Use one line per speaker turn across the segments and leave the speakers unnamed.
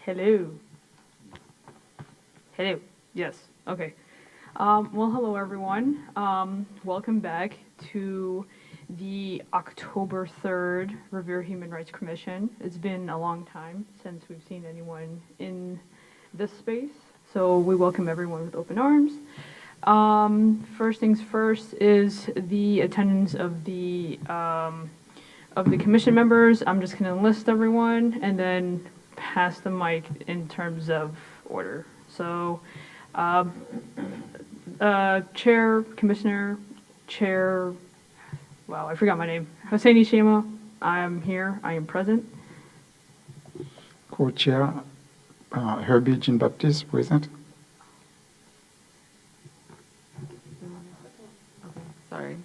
Hello. Hello. Yes. Okay. Well, hello everyone. Welcome back to the October 3rd Revere Human Rights Commission. It's been a long time since we've seen anyone in this space, so we welcome everyone with open arms. First things first is the attendance of the commission members. I'm just going to list everyone and then pass the mic in terms of order. So, Chair, Commissioner, Chair, wow, I forgot my name. Hosseini Shema, I am here, I am present.
Co-chair, Herbie Jean-Baptiste, present.
Sorry.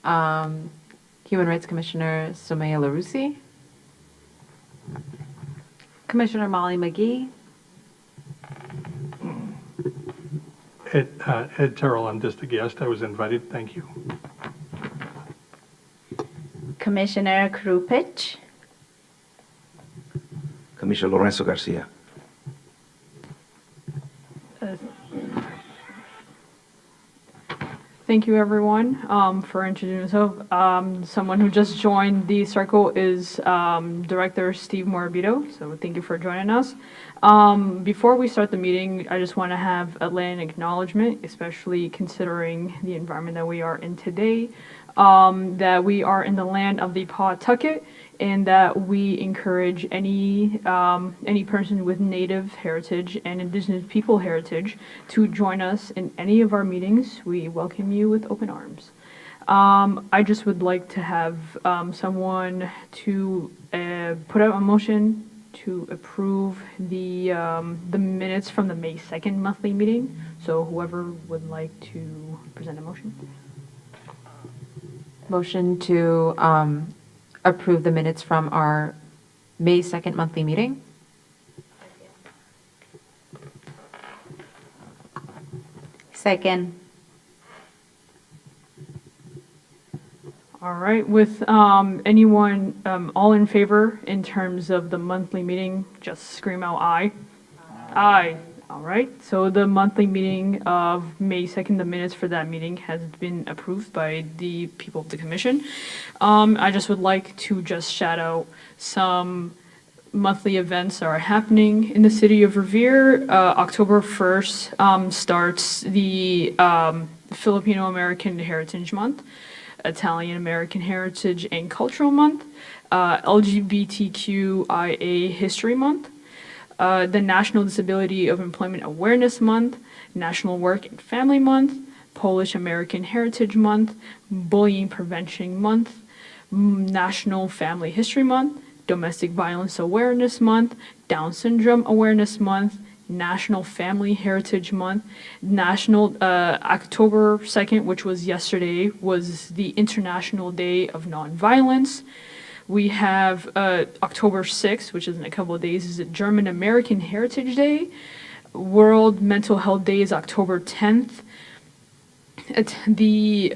Human Rights Commissioner Somaya Larousi. Commissioner Molly McGee.
Ed Terrell, I'm just a guest. I was invited. Thank you.
Commissioner Krupich.
Commissioner Lorenzo Garcia.
Thank you, everyone, for introducing yourself. Someone who just joined the circle is Director Steve Morabito, so thank you for joining us. Before we start the meeting, I just want to have a land acknowledgement, especially considering the environment that we are in today, that we are in the land of the Pawtucket, and that we encourage any person with Native heritage and Indigenous people heritage to join us in any of our meetings. We welcome you with open arms. I just would like to have someone to put out a motion to approve the minutes from the May 2nd monthly meeting. So whoever would like to present a motion.
Motion to approve the minutes from our May 2nd monthly meeting.
Second.
All right, with anyone all in favor in terms of the monthly meeting, just scream out aye. Aye. All right, so the monthly meeting of May 2nd, the minutes for that meeting has been approved by the people of the commission. I just would like to just shout out some monthly events that are happening in the city of Revere. October 1st starts the Filipino American Heritage Month, Italian American Heritage and Cultural Month, LGBTQIA History Month, the National Disability of Employment Awareness Month, National Work and Family Month, Polish American Heritage Month, Bullying Prevention Month, National Family History Month, Domestic Violence Awareness Month, Down Syndrome Awareness Month, National Family Heritage Month, National October 2nd, which was yesterday, was the International Day of Nonviolence. We have October 6th, which is in a couple of days, is the German American Heritage Day. World Mental Health Day is October 10th. The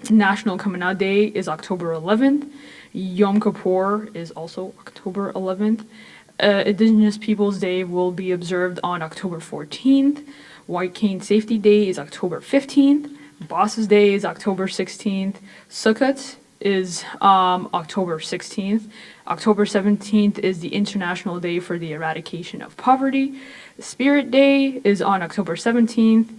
National Coming Out Day is October 11th. Yom Kippur is also October 11th. Indigenous Peoples Day will be observed on October 14th. White Cane Safety Day is October 15th. Bosses Day is October 16th. Sukkot is October 16th. October 17th is the International Day for the Eradication of Poverty. Spirit Day is on October 17th.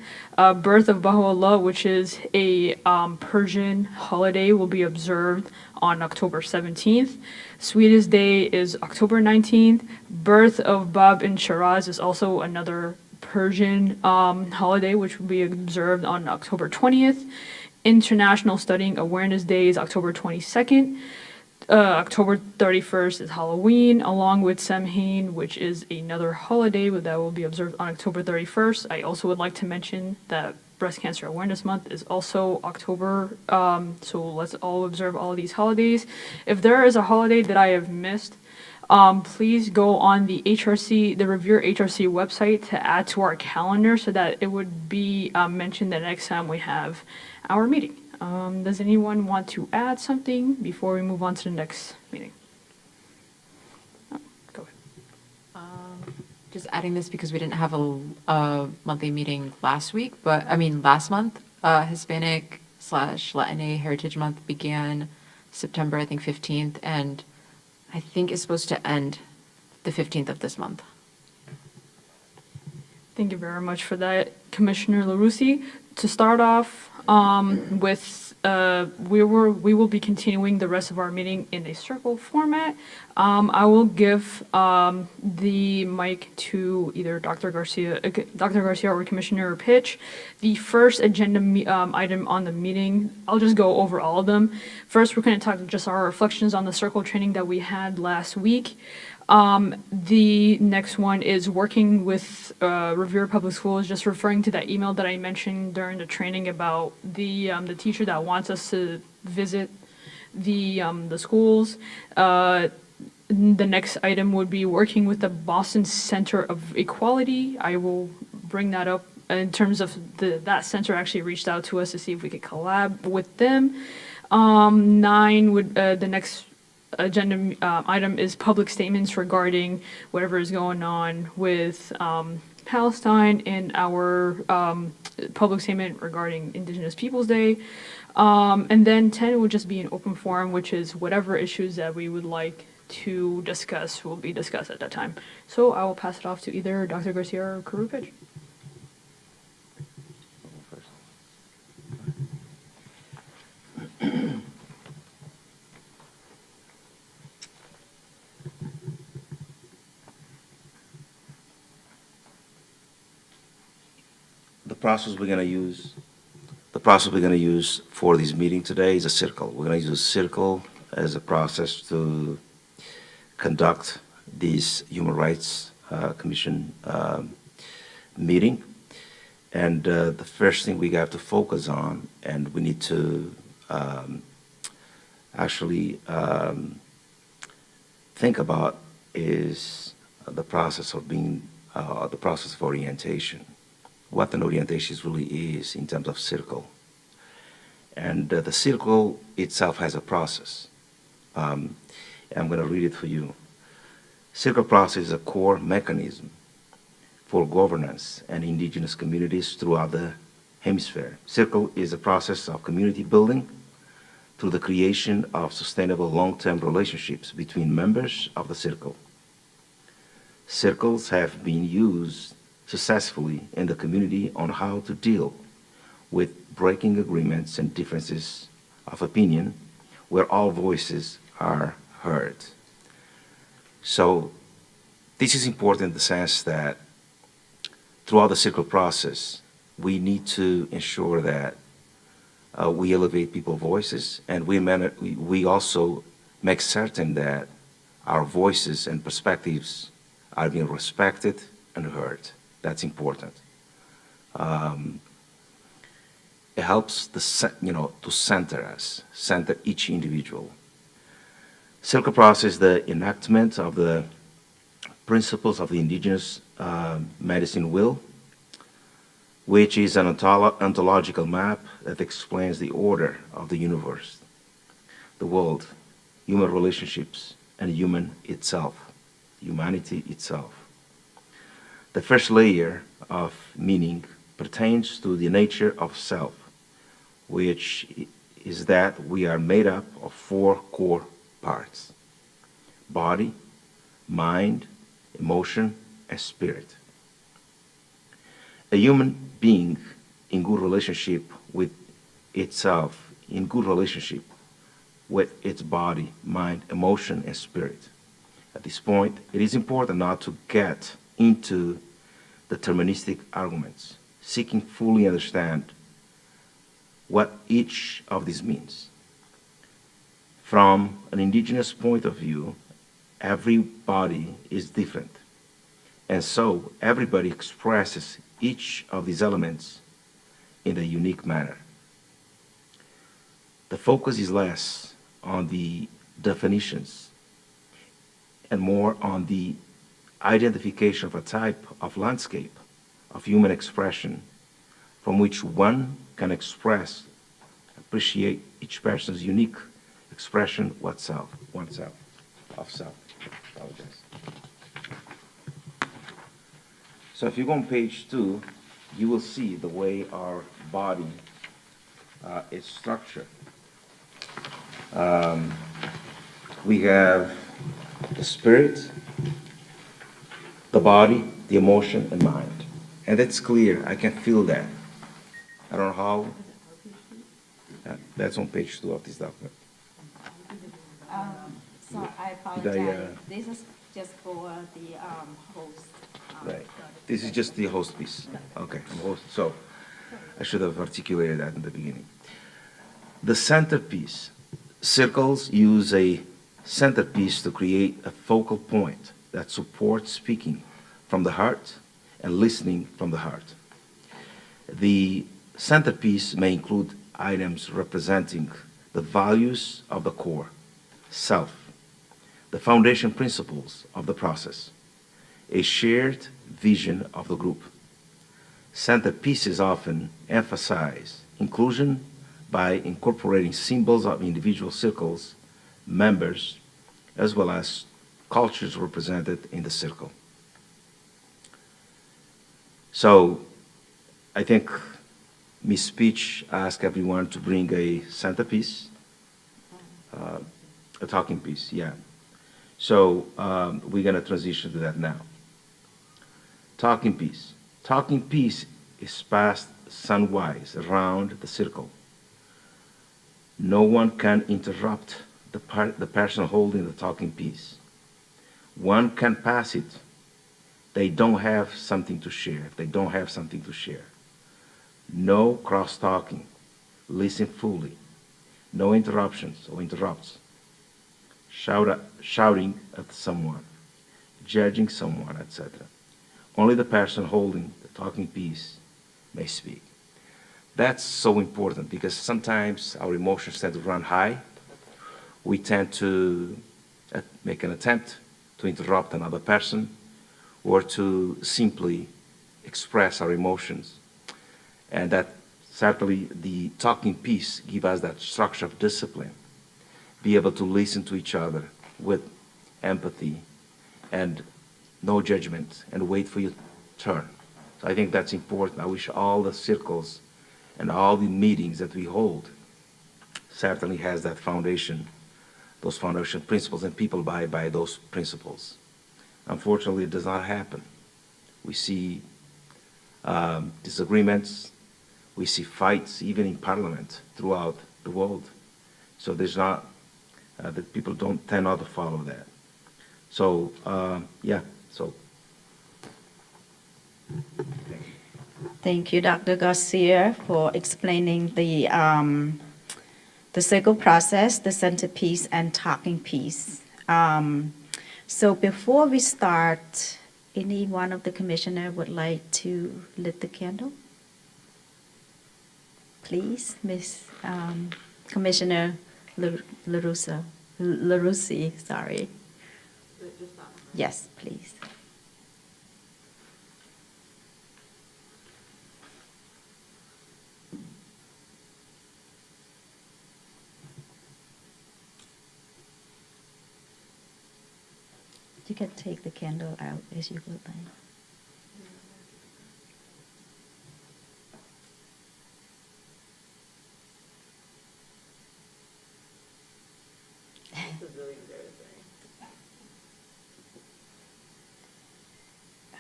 Birth of Baha'u'llah, which is a Persian holiday, will be observed on October 17th. Sweetest Day is October 19th. Birth of Bab in Shiraz is also another Persian holiday, which will be observed on October 20th. International Studying Awareness Day is October 22nd. October 31st is Halloween, along with Samhain, which is another holiday that will be observed on October 31st. I also would like to mention that Breast Cancer Awareness Month is also October, so let's all observe all of these holidays. If there is a holiday that I have missed, please go on the Revere HRC website to add to our calendar so that it would be mentioned the next time we have our meeting. Does anyone want to add something before we move on to the next meeting? Oh, go ahead.
Just adding this because we didn't have a monthly meeting last week, but, I mean, last month, Hispanic/Latina Heritage Month began September, I think, 15th, and I think is supposed to end the 15th of this month.
Thank you very much for that, Commissioner LaRusi. To start off we will be continuing the rest of our meeting in a circle format. I will give the mic to either Dr. Garcia or Commissioner Pitch. The first agenda item on the meeting, I'll just go over all of them. First, we're going to talk just our reflections on the circle training that we had last week. The next one is working with Revere Public Schools, just referring to that email that I mentioned during the training about the teacher that wants us to visit the schools. The next item would be working with the Boston Center of Equality. I will bring that up in terms of that center actually reached out to us to see if we could collab with them. 9 would the next agenda item is public statements regarding whatever is going on with Palestine and our public statement regarding Indigenous Peoples Day. And then 10 would just be an open forum, which is whatever issues that we would like to discuss will be discussed at that time. So I will pass it off to either Dr. Garcia or Karupich.
The process we're going to use for this meeting today is a circle. We're going to use a circle as a process to conduct this Human Rights Commission meeting. And the first thing we have to focus on, and we need to actually think about, is the process of the process of orientation. What an orientation really is in terms of circle. And the circle itself has a process. I'm going to read it for you. Circle process is a core mechanism for governance and indigenous communities throughout the hemisphere. Circle is a process of community building through the creation of sustainable long-term relationships between members of the circle. Circles have been used successfully in the community on how to deal with breaking agreements and differences of opinion where all voices are heard. So this is important in the sense that throughout the circle process, we need to ensure that we elevate people's voices, and we also make certain that our voices and perspectives are being respected and heard. That's important. It helps to center us, center each individual. Circle process is the enactment of the principles of the indigenous medicine wheel, which is an ontological map that explains the order of the universe, the world, human relationships, and humanity itself. The first layer of meaning pertains to the nature of self, which is that we are made up of 4 core parts: body, mind, emotion, and spirit. A human being in good relationship with itself, in good relationship with its body, mind, emotion, and spirit. At this point, it is important not to get into deterministic arguments, seeking fully understand what each of these means. From an indigenous point of view, everybody is different, and so everybody expresses each of these elements in a unique manner. The focus is less on the definitions and more on the identification of a type of landscape of human expression from which one can appreciate each person's unique expression of self. Apologize. So if you go on page 2, you will see the way our body is structured. We have the spirit, the body, the emotion, and mind. And that's clear. I can feel that. I don't know how. That's on page 2 of this document.
So I
apologize.
This is just for the host.
Right. This is just the host piece. Okay, I'm host. So I should have articulated that in the beginning. The centerpiece. Circles use a centerpiece to create a focal point that supports speaking from the heart and listening from the heart. The centerpiece may include items representing the values of the core, self, the foundation principles of the process, a shared vision of the group. Centerpieces often emphasize inclusion by incorporating symbols of individual circles, members, as well as cultures represented in the circle. So I think Ms. Peach asked everyone to bring a centerpiece, a talking piece, yeah. So we're going to transition to that now. Talking piece. Talking piece is passed sunwise around the circle. No one can interrupt the person holding the talking piece. One can pass it. They don't have something to share. If they don't have something to share. No cross-talking. Listen fully. No interruptions or interrupts. Shouting at someone. Judging someone, etc. Only the person holding the talking piece may speak. That's so important because sometimes our emotions tend to run high. We tend to make an attempt to interrupt another person or to simply express our emotions. And that certainly the talking piece gives us that structure of discipline. Be able to listen to each other with empathy and no judgment and wait for your turn. So I think that's important. I wish all the circles and all the meetings that we hold certainly has that foundation, those foundation principles, and people abide by those principles. Unfortunately, it does not happen. We see disagreements, we see fights even in parliament throughout the world. So there's not, that people tend not to follow that. So, yeah, so.
Thank you, Dr. Garcia, for explaining the circle process, the centerpiece, and talking piece. So before we start, any one of the commissioner would like to lit the candle? Please, Miss Commissioner LaRusi, sorry. Yes, please. You can take the candle out as you go by.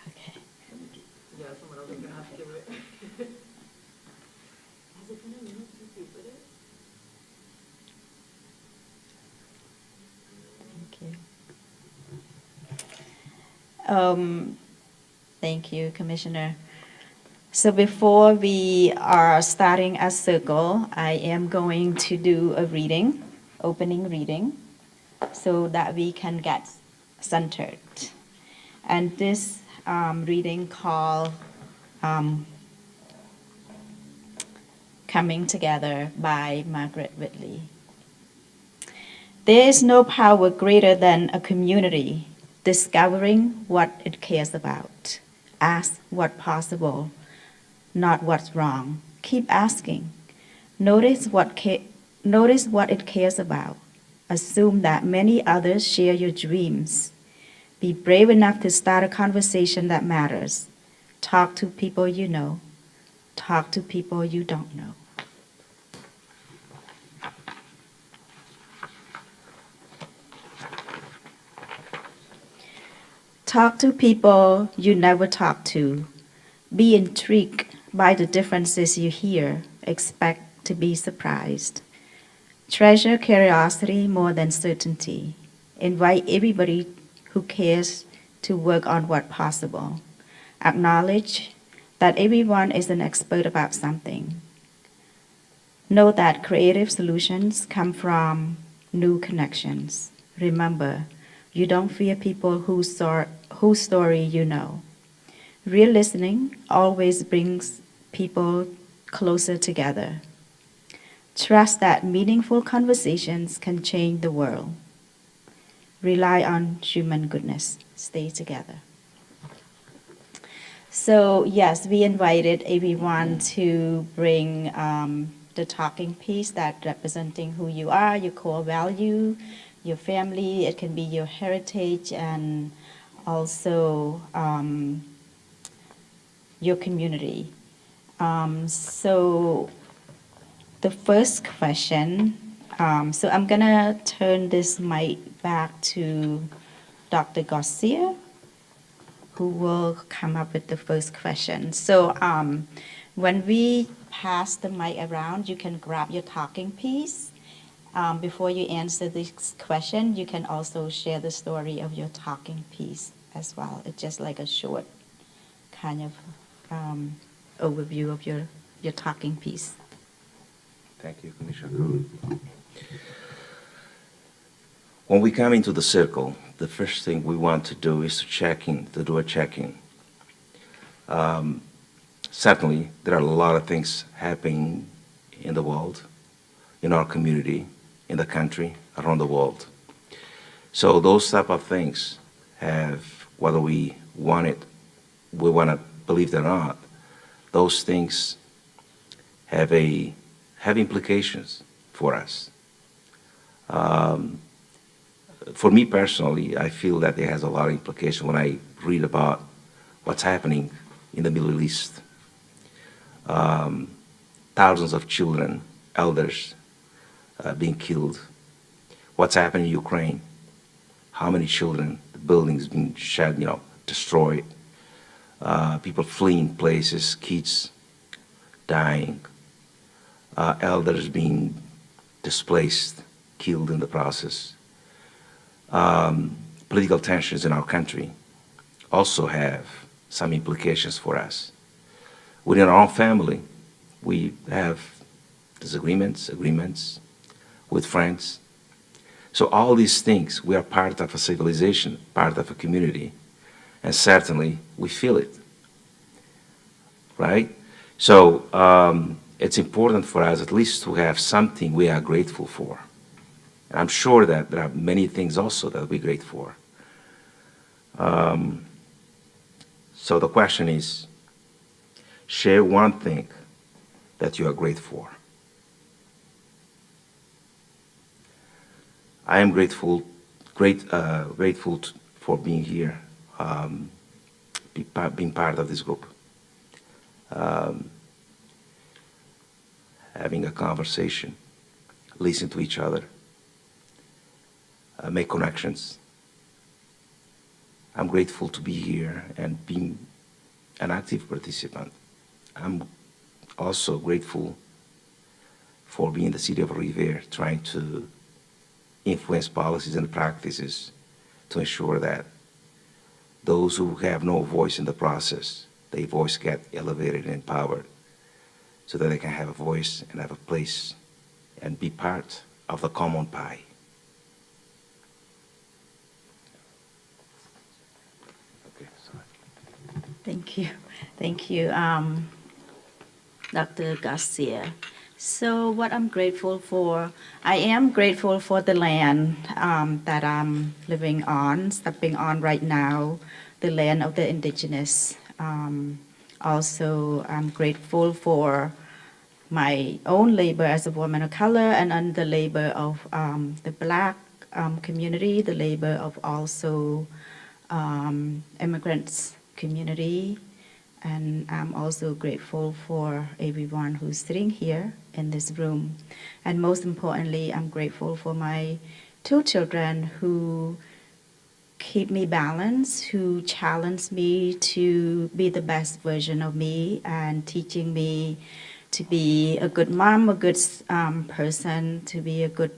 Okay.
Yeah, someone else is gonna have to do it. Has it been a minute since you did it?
Thank you. Thank you, Commissioner. So before we are starting a circle, I am going to do a reading, opening reading, so that we can get centered. And this reading called Coming Together by Margaret Whitley. There is no power greater than a community discovering what it cares about. Ask what's possible, not what's wrong. Keep asking. Notice what it cares about. Assume that many others share your dreams. Be brave enough to start a conversation that matters. Talk to people you know. Talk to people you don't know. Talk to people you never talk to. Be intrigued by the differences you hear. Expect to be surprised. Treasure curiosity more than certainty. Invite everybody who cares to work on what's possible. Acknowledge that everyone is an expert about something. Know that creative solutions come from new connections. Remember, you don't fear people whose story you know. Real listening always brings people closer together. Trust that meaningful conversations can change the world. Rely on human goodness. Stay together. So yes, we invited everyone to bring the talking piece that representing who you are, your core value, your family. It can be your heritage and also your community. So the first question, so I'm gonna turn this mic back to Dr. Garcia, who will come up with the first question. So when we pass the mic around, you can grab your talking piece. Before you answer this question, you can also share the story of your talking piece as well. It's just like a short kind of overview of your talking piece.
Thank you, Commissioner Cruz. When we come into the circle, the first thing we want to do is to do a check-in. Certainly, there are a lot of things happening in the world, in our community, in the country, around the world. So those type of things have, whether we want to believe it or not, those things have implications for us. For me personally, I feel that it has a lot of implication when I read about what's happening in the Middle East. Thousands of children, elders being killed. What's happening in Ukraine? How many children, the buildings being shed, destroyed. People fleeing places, kids dying. Elders being displaced, killed in the process. Political tensions in our country also have some implications for us. Within our own family, we have disagreements, agreements with friends. So all these things, we are part of a civilization, part of a community, and certainly we feel it, right? So it's important for us at least to have something we are grateful for. And I'm sure that there are many things also that we're grateful for. So the question is, share one thing that you are grateful for. I am grateful for being here, being part of this group, having a conversation, listen to each other, make connections. I'm grateful to be here and being an active participant. I'm also grateful for being in the city of Revere, trying to influence policies and practices to ensure that those who have no voice in the process, their voice get elevated and empowered so that they can have a voice and have a place and be part of the common pie. Okay, sorry.
Thank you. Thank you, Dr. Garcia. So what I'm grateful for, I am grateful for the land that I'm living on, stepping on right now, the land of the indigenous. Also, I'm grateful for my own labor as a woman of color and the labor of the Black community, the labor of also immigrants community. And I'm also grateful for everyone who's sitting here in this room. And most importantly, I'm grateful for my two children who keep me balanced, who challenge me to be the best version of me and teaching me to be a good mom, a good person, to be a good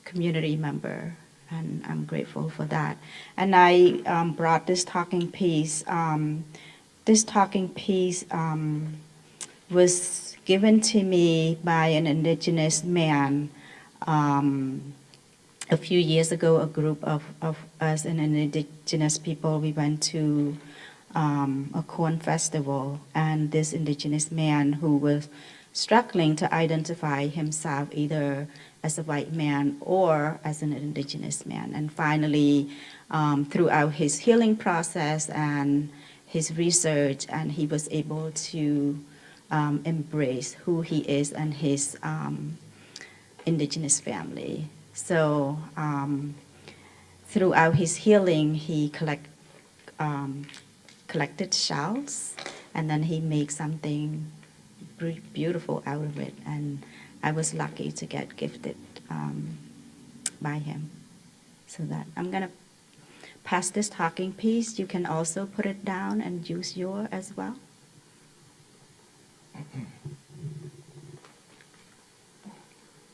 community member. And I'm grateful for that. And I brought this talking piece. This talking piece was given to me by an indigenous man. A few years ago, a group of us and indigenous people, we went to a corn festival, and this indigenous man who was struggling to identify himself either as a white man or as an indigenous man. And finally, throughout his healing process and his research, and he was able to embrace who he is and his indigenous family. So throughout his healing, he collected shells, and then he made something beautiful out of it. And I was lucky to get gifted by him. So that I'm gonna pass this talking piece. You can also put it down and use yours as well.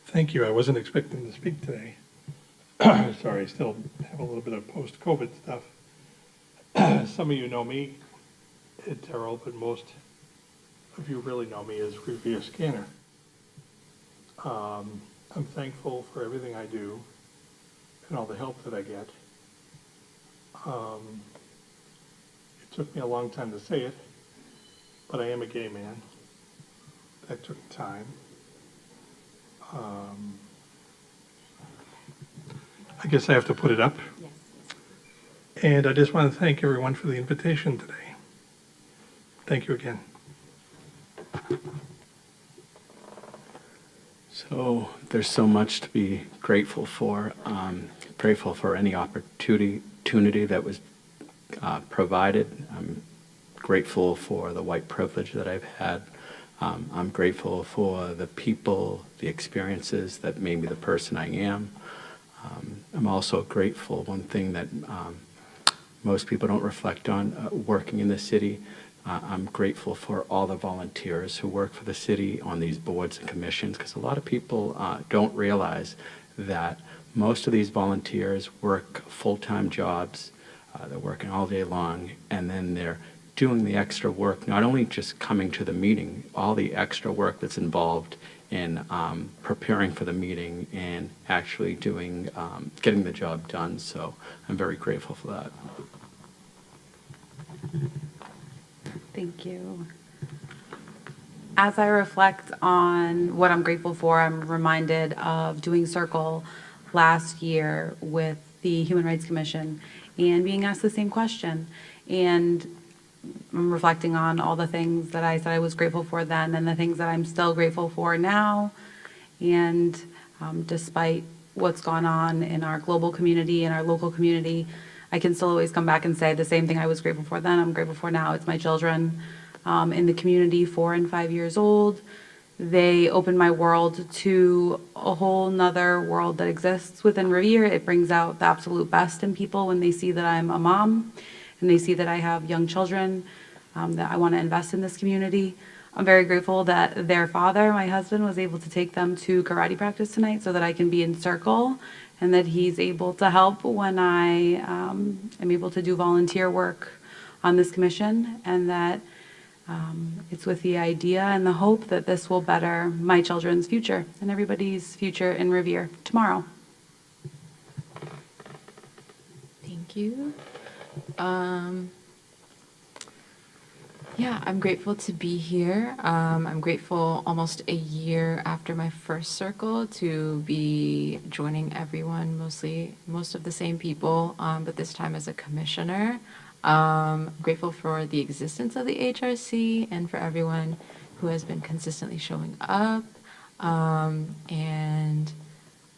Thank you. I wasn't expecting to speak today. Sorry, I still have a little bit of post-COVID stuff. Some of you know me, Ed Terrell, but most of you really know me as Revere Scanner. I'm thankful for everything I do and all the help that I get. It took me a long time to say it, but I am a gay man. That took time. I guess I have to put it up.
Yes.
And I just want to thank everyone for the invitation today. Thank you again.
So there's so much to be grateful for. Grateful for any opportunity that was provided. I'm grateful for the white privilege that I've had. I'm grateful for the people, the experiences that made me the person I am. I'm also grateful, one thing that most people don't reflect on, working in the city. I'm grateful for all the volunteers who work for the city on these boards and commissions, because a lot of people don't realize that most of these volunteers work full-time jobs. They're working all day long, and then they're doing the extra work, not only just coming to the meeting, all the extra work that's involved in preparing for the meeting and actually doing, getting the job done. So I'm very grateful for that.
Thank you. As I reflect on what I'm grateful for, I'm reminded of doing Circle last year with the Human Rights Commission and being asked the same question. And I'm reflecting on all the things that I said I was grateful for then and the things that I'm still grateful for now. And despite what's gone on in our global community and our local community, I can still always come back and say the same thing I was grateful for then, I'm grateful for now. It's my children in the community, 4 and 5 years old. They opened my world to a whole nother world that exists within Revere. It brings out the absolute best in people when they see that I'm a mom and they see that I have young children, that I want to invest in this community. I'm very grateful that their father, my husband, was able to take them to karate practice tonight so that I can be in Circle, and that he's able to help when I am able to do volunteer work on this commission, and that it's with the idea and the hope that this will better my children's future and everybody's future in Revere tomorrow.
Thank you. Yeah, I'm grateful to be here. I'm grateful almost a year after my first Circle to be joining everyone, most of the same people, but this time as a commissioner. Grateful for the existence of the HRC and for everyone who has been consistently showing up. And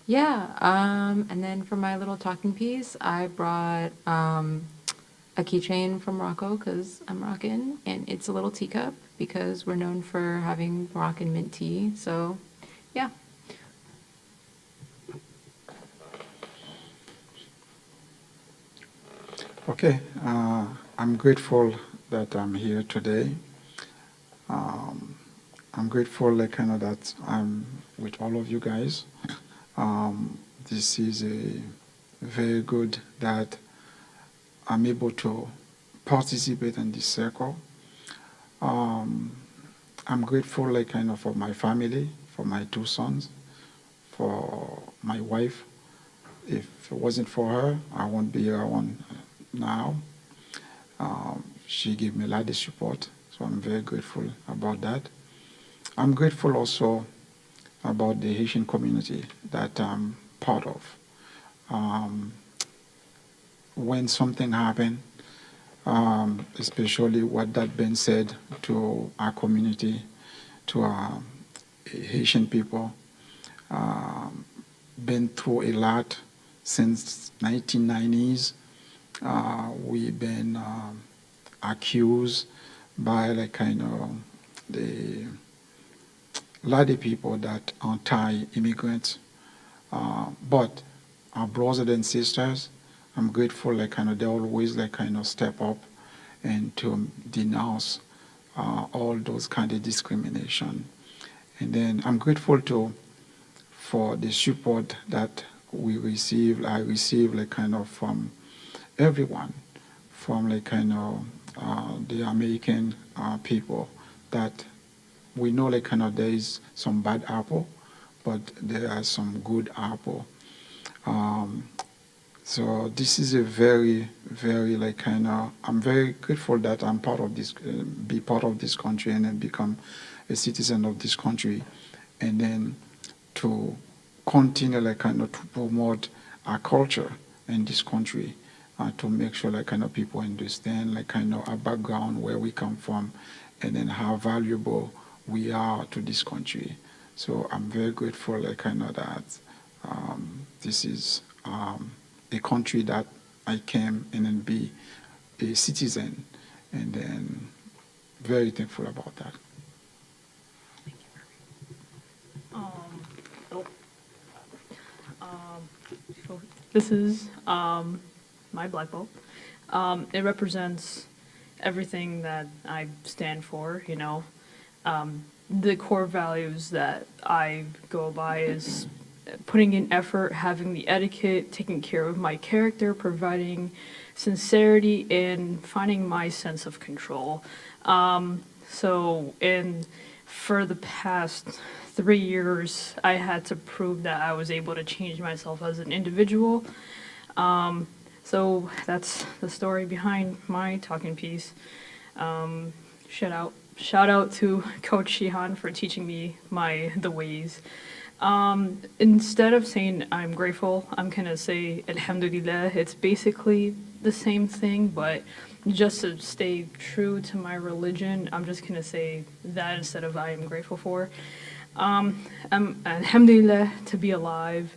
yeah, and then for my little talking piece, I brought a keychain from Morocco because I'm Moroccan, and it's a little teacup because we're known for having Moroccan mint tea. So, yeah.
Okay, I'm grateful that I'm here today. I'm grateful, like, that I'm with all of you guys. This is a very good that I'm able to participate in this circle. Um, I'm grateful, like, for my family, for my two sons, for my wife. If it wasn't for her, I won't be here on now. She gave me a lot of support, so I'm very grateful about that. I'm grateful also about the Haitian community that I'm part of. Um, when something happened, especially what that been said to our community, to our Haitian people, been through a lot since 1990s. We've been accused by the lot of people that are anti-immigrants. But our brothers and sisters, I'm grateful they always step up and to denounce all those kind of discrimination. And then I'm grateful too for the support that we receive. I receive from everyone, from the American people, that we know there is some bad apple, but there are some good apple. Um, so this is a very, very I'm very grateful that I'm part of this, be part of this country and then become a citizen of this country, and then to continue to promote our culture in this country, to make sure people understand our background, where we come from, and then how valuable we are to this country. So I'm very grateful that this is a country that I came and then be a citizen, and then very thankful about that.
Oh. So this is my black belt. It represents everything that I stand for, you know. The core values that I go by is putting in effort, having the etiquette, taking care of my character, providing sincerity, and finding my sense of control. For the past 3 years, I had to prove that I was able to change myself as an individual. So that's the story behind my talking piece. Shout out to Coach Shihan for teaching me the ways. Instead of saying I'm grateful, I'm gonna say Alhamdulillah. It's basically the same thing, but just to stay true to my religion, I'm just gonna say that instead of I am grateful for. Alhamdulillah to be alive.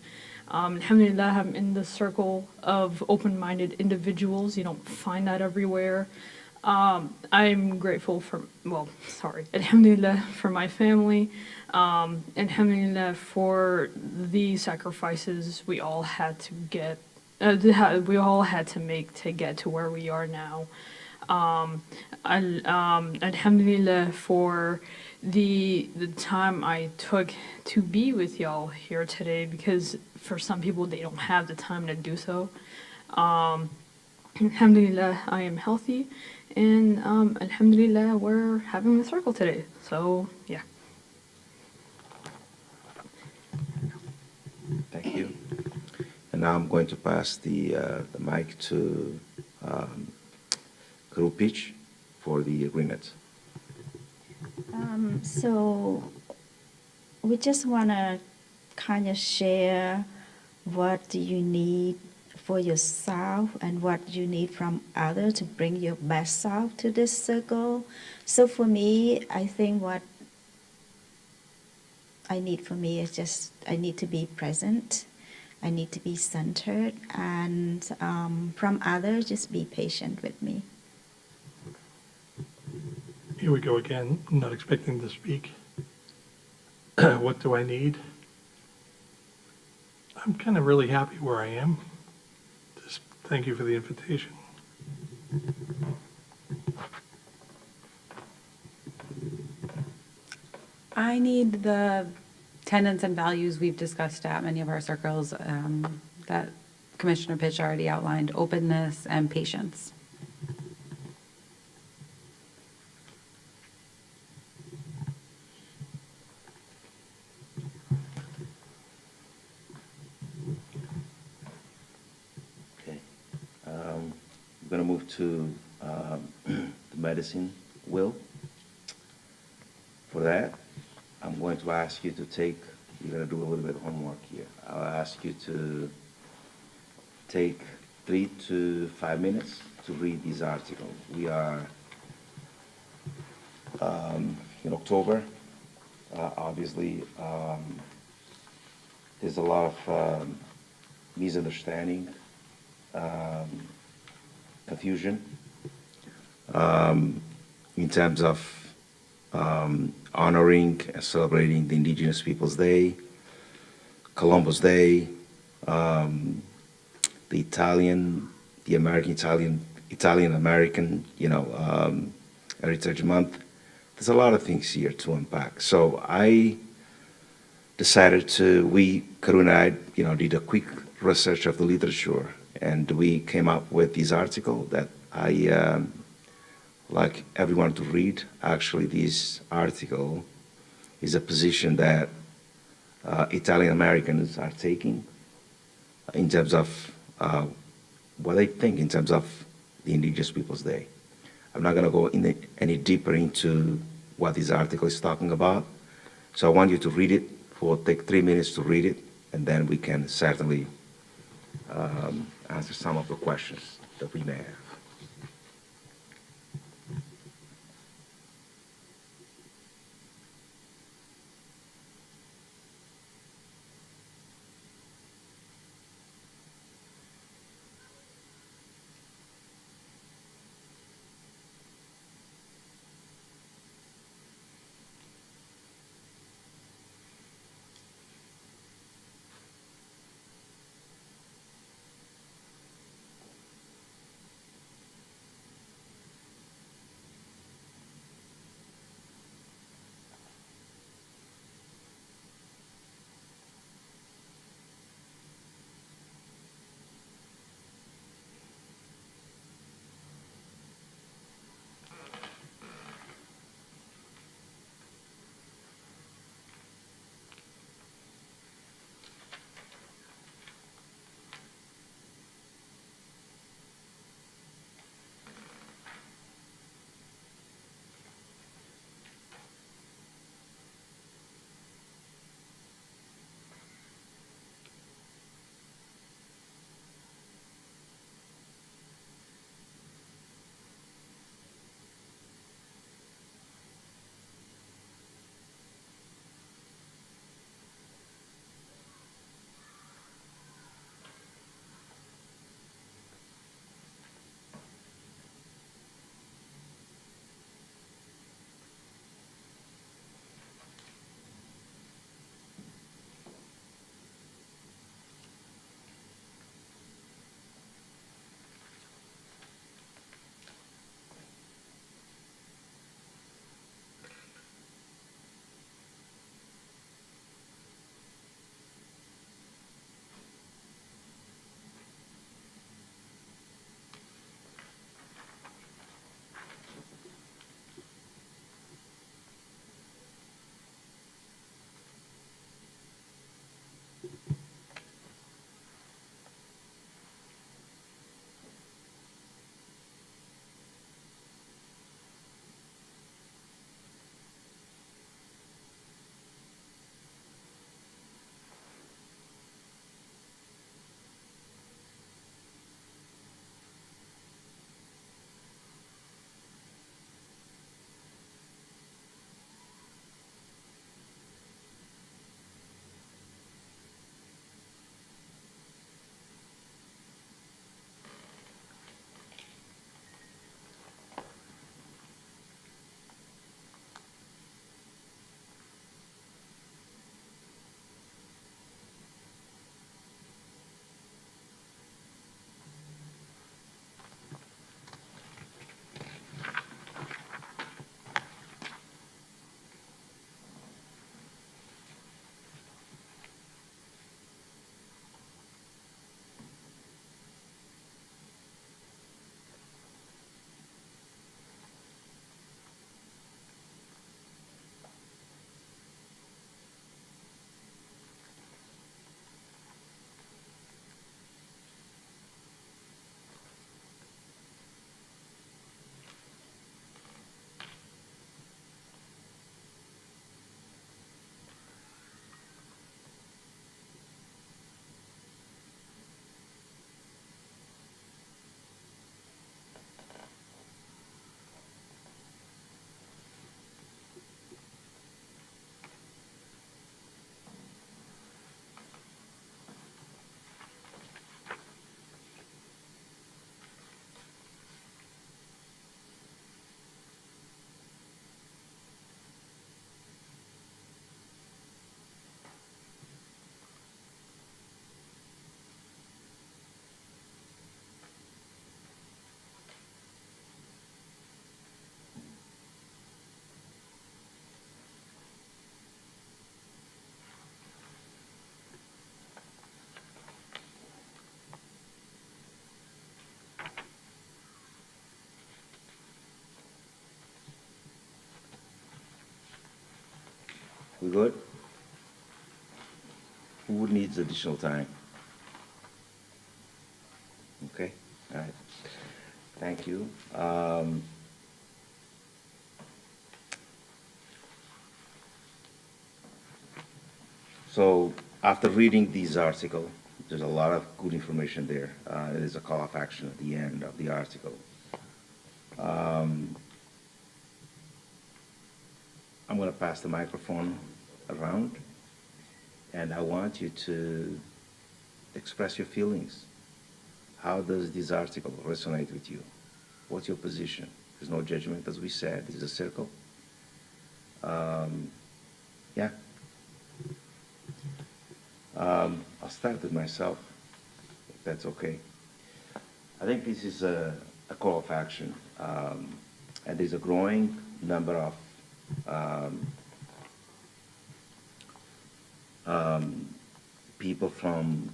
Alhamdulillah, I'm in the circle of open-minded individuals. You don't find that everywhere. I'm grateful Alhamdulillah for my family. Alhamdulillah for the sacrifices we all had to make to get to where we are now. Alhamdulillah for the time I took to be with y'all here today, because for some people they don't have the time to do so. Alhamdulillah, I am healthy, and alhamdulillah, we're having the circle today. So yeah.
Thank you. And now I'm going to pass the mic to Krupich for the agreement.
So we just want to kind of share what do you need for yourself and what you need from others to bring your best self to this circle. So for me, I think what I need for me is just I need to be present. I need to be centered, and from others, just be patient with me.
Here we go again, I'm not expecting to speak. What do I need? I'm kind of really happy where I am. Just thank you for the invitation.
I need the tenets and values we've discussed at many of our circles that Commissioner Pitch already outlined: openness and patience.
Okay. We're going to move to the medicine will. For that, I'm going to ask you to take, you're going to do a little bit of homework here. I'll ask you to take 3 to 5 minutes to read this article. We are in October. Obviously, there's a lot of misunderstanding, confusion in terms of honoring and celebrating the Indigenous Peoples' Day, Columbus Day, the Italian American, Heritage Month. There's a lot of things here to unpack. So I decided Karuna and I, did a quick research of the literature, and we came up with this article that I like everyone to read. Actually, this article is a position that Italian Americans are taking in terms of what they think in terms of the Indigenous Peoples' Day. I'm not going to go any deeper into what this article is talking about. So I want you to read it. Take 3 minutes to read it, and then we can certainly answer some of the questions that we may have. We good? Who needs additional time? Okay, all right. Thank you. So after reading this article, there's a lot of good information there. There's a call of action at the end of the article. I'm going to pass the microphone around, and I want you to express your feelings. How does this article resonate with you? What's your position? There's no judgment, as we said. This is a circle. Yeah. I'll start with myself, if that's okay. I think this is a call of action, and there's a growing number of people from,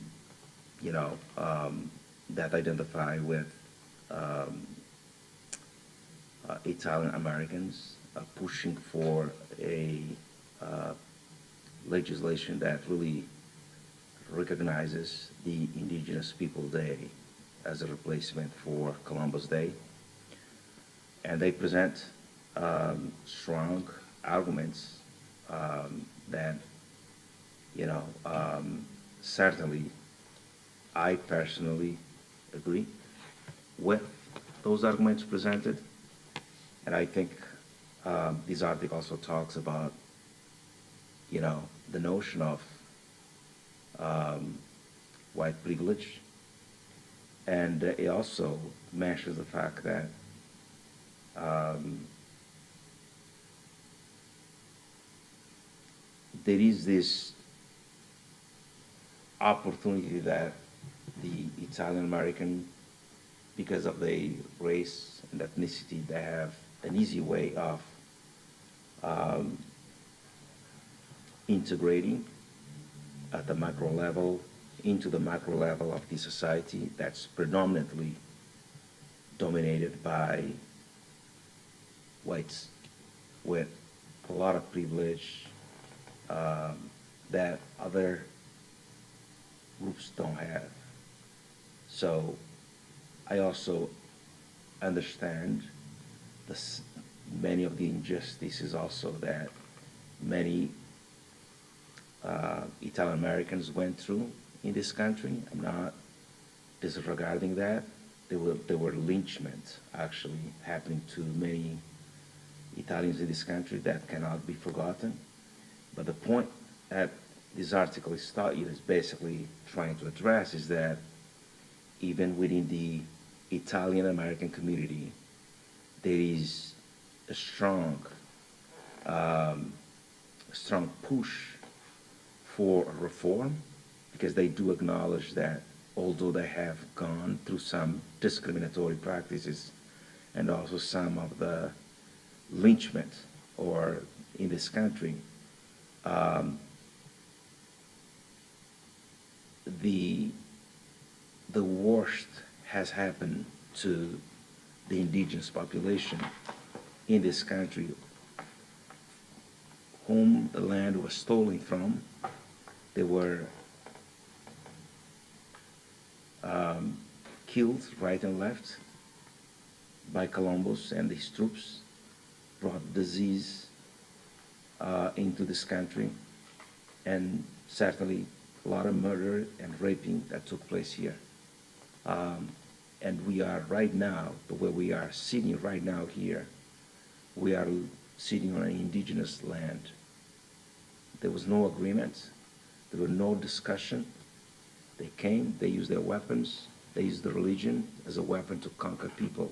that identify with Italian Americans pushing for a legislation that really recognizes the Indigenous People Day as a replacement for Columbus Day. And they present strong arguments that, certainly I personally agree with those arguments presented. And I think this article also talks about, the notion of white privilege. And it also mentions the fact that there is this opportunity that the Italian American, because of their race and ethnicity, they have an easy way of integrating at the macro level into the macro level of the society that's predominantly dominated by whites with a lot of privilege that other groups don't have. So I also understand many of the injustices also that many Italian Americans went through in this country. I'm not disregarding that. There were lynchments actually happening to many Italians in this country that cannot be forgotten. But the point that this article is basically trying to address is that even within the Italian American community, there is a strong push for reform, because they do acknowledge that although they have gone through some discriminatory practices and also some of the lynchment or in this country, the worst has happened to the indigenous population in this country, whom the land was stolen from. They were killed right and left by Columbus and his troops, brought disease into this country, and certainly a lot of murder and raping that took place here. And we are right now, the way we are sitting right now here, we are sitting on an indigenous land. There was no agreement. There was no discussion. They came, they used their weapons, they used the religion as a weapon to conquer people.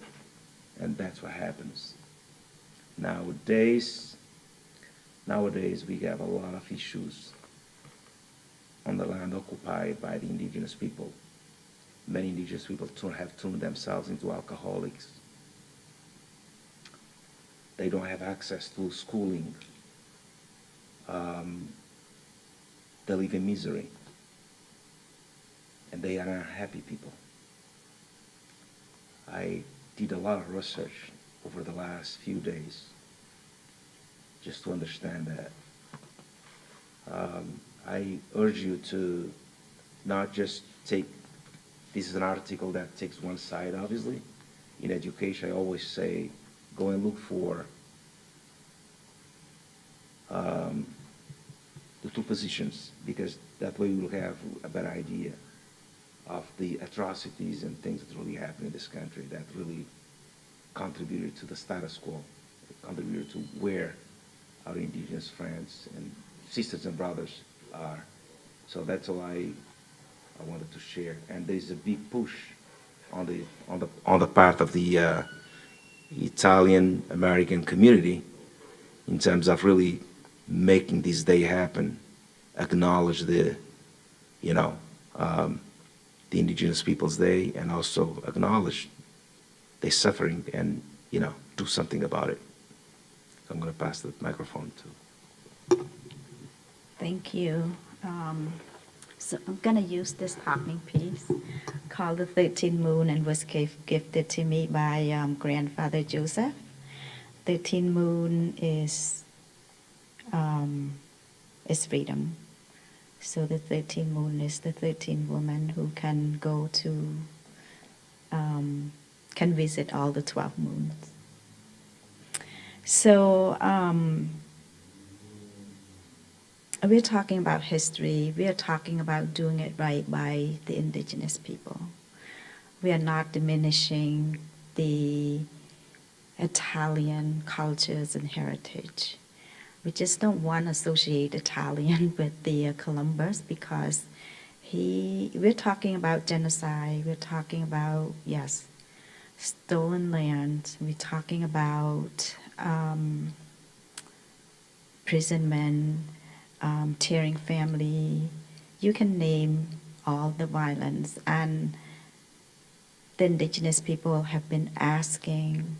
And that's what happens. Nowadays we have a lot of issues on the land occupied by the indigenous people. Many indigenous people have turned themselves into alcoholics. They don't have access to schooling. They live in misery. And they are unhappy people. I did a lot of research over the last few days just to understand that I urge you to not just take, this is an article that takes one side, obviously. In education, I always say, go and look for the two positions, because that way you will have a better idea of the atrocities and things that really happen in this country that really contributed to the status quo, contributed to where our indigenous friends and sisters and brothers are. So that's all I wanted to share. And there's a big push on the part of the Italian American community in terms of really making this day happen, acknowledge the, you know, the Indigenous Peoples Day, and also acknowledge their suffering and, you know, do something about it. So I'm going to pass the microphone to.
Thank you. So I'm going to use this talking piece called The 13th Moon, and was gifted to me by grandfather Joseph. 13th moon is freedom. So the 13th moon is the 13th woman who can go to, can visit all the 12 moons. So we're talking about history. We are talking about doing it right by the indigenous people. We are not diminishing the Italian cultures and heritage. We just don't want to associate Italian with the Columbus, because we're talking about genocide. We're talking about, yes, stolen land. We're talking about imprisonment, tearing family. You can name all the violence. And the indigenous people have been asking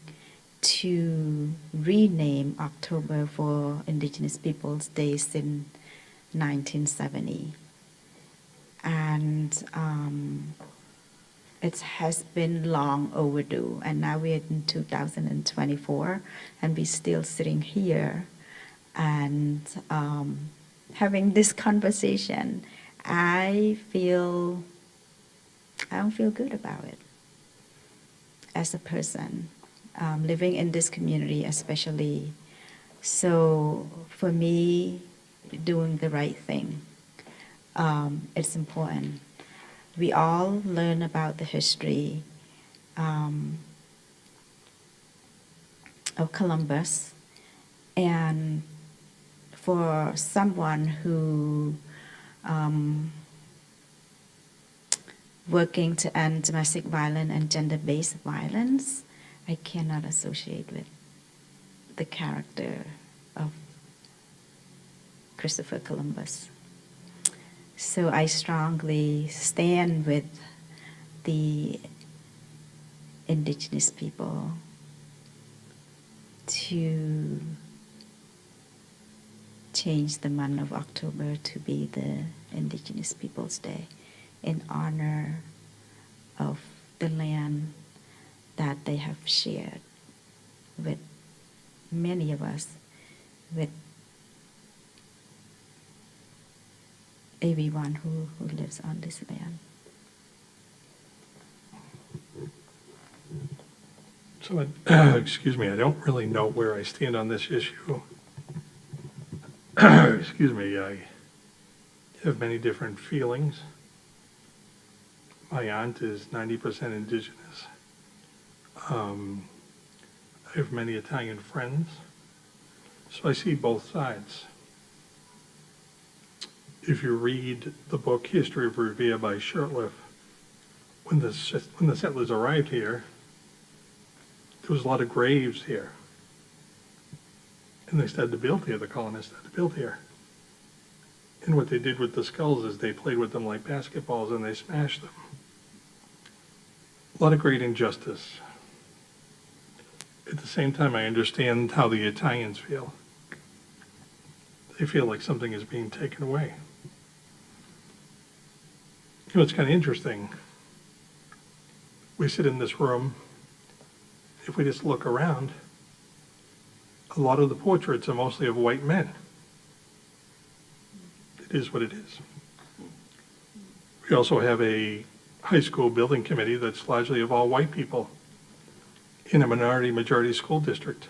to rename October for Indigenous Peoples Day since 1970. And it has been long overdue. And now we're in 2024, and we're still sitting here and having this conversation. I don't feel good about it as a person living in this community, especially. So for me, doing the right thing, it's important. We all learn about the history of Columbus, and for someone who working to end domestic violence and gender-based violence, I cannot associate with the character of Christopher Columbus. So I strongly stand with the indigenous people to change the month of October to be the Indigenous Peoples Day in honor of the land that they have shared with many of us, with everyone who lives on this land.
So, excuse me, I don't really know where I stand on this issue. Excuse me, I have many different feelings. My aunt is 90% indigenous. I have many Italian friends, so I see both sides. If you read the book History of Revere by Shurtleff, when the settlers arrived here, there was a lot of graves here. And they started to build here, the colonists started to build here. And what they did with the skulls is they played with them like basketballs and they smashed them. A lot of great injustice. At the same time, I understand how the Italians feel. They feel like something is being taken away. You know, it's kind of interesting. We sit in this room. If we just look around, a lot of the portraits are mostly of white men. is what it is. We also have a high school building committee that's largely of all white people in a majority school district.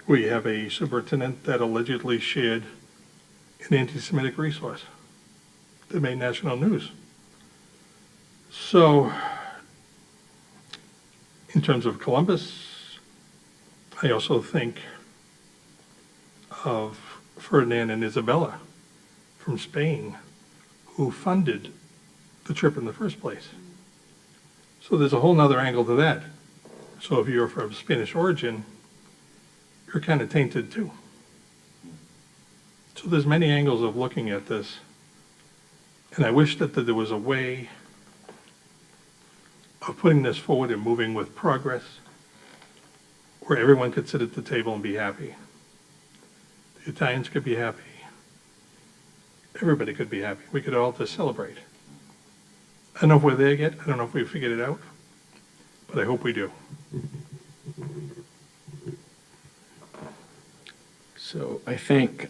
We have a superintendent that allegedly shared an anti-Semitic resource that made national news. So, in terms of Columbus, I also think of Ferdinand and Isabella from Spain, who funded the trip in the first place. So there's a whole nother angle to that. So if you're from Spanish origin, you're kind of tainted too. So there's many angles of looking at this. And I wish that there was a way of putting this forward and moving with progress where everyone could sit at the table and be happy. The Italians could be happy. Everybody could be happy. We could all just celebrate. I don't know if we're there yet. I don't know if we've figured it out, but I hope we do.
So I think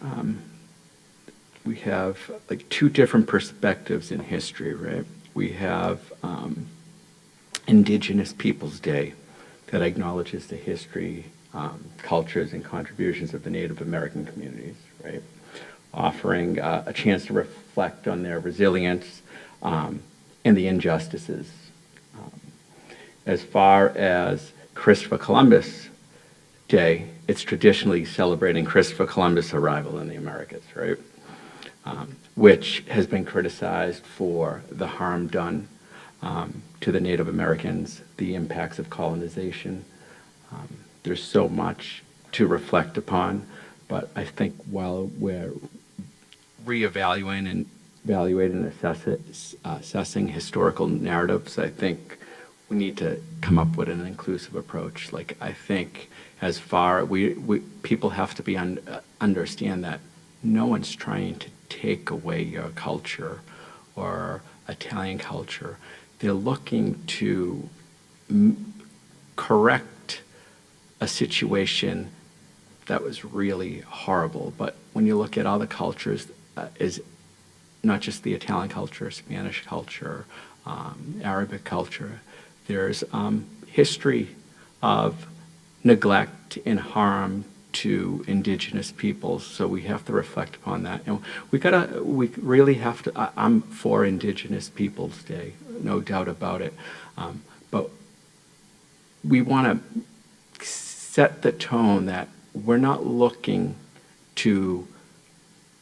we have like two different perspectives in history, right? We have Indigenous Peoples Day that acknowledges the history, cultures, and contributions of the Native American communities, right? Offering a chance to reflect on their resilience and the injustices. As far as Christopher Columbus Day, it's traditionally celebrating Christopher Columbus' arrival in the Americas, right? Which has been criticized for the harm done to the Native Americans, the impacts of colonization. There's so much to reflect upon, but I think while we're reevaluating and evaluating and assessing historical narratives, I think we need to come up with an inclusive approach. Like, I think as far, people have to be understand that no one's trying to take away your culture or Italian culture. They're looking to correct a situation that was really horrible. But when you look at other cultures, is not just the Italian culture, Spanish culture, Arabic culture, there's history of neglect and harm to indigenous peoples, so we have to reflect upon that. And we really have to, I'm for Indigenous Peoples Day, no doubt about it, but we want to set the tone that we're not looking to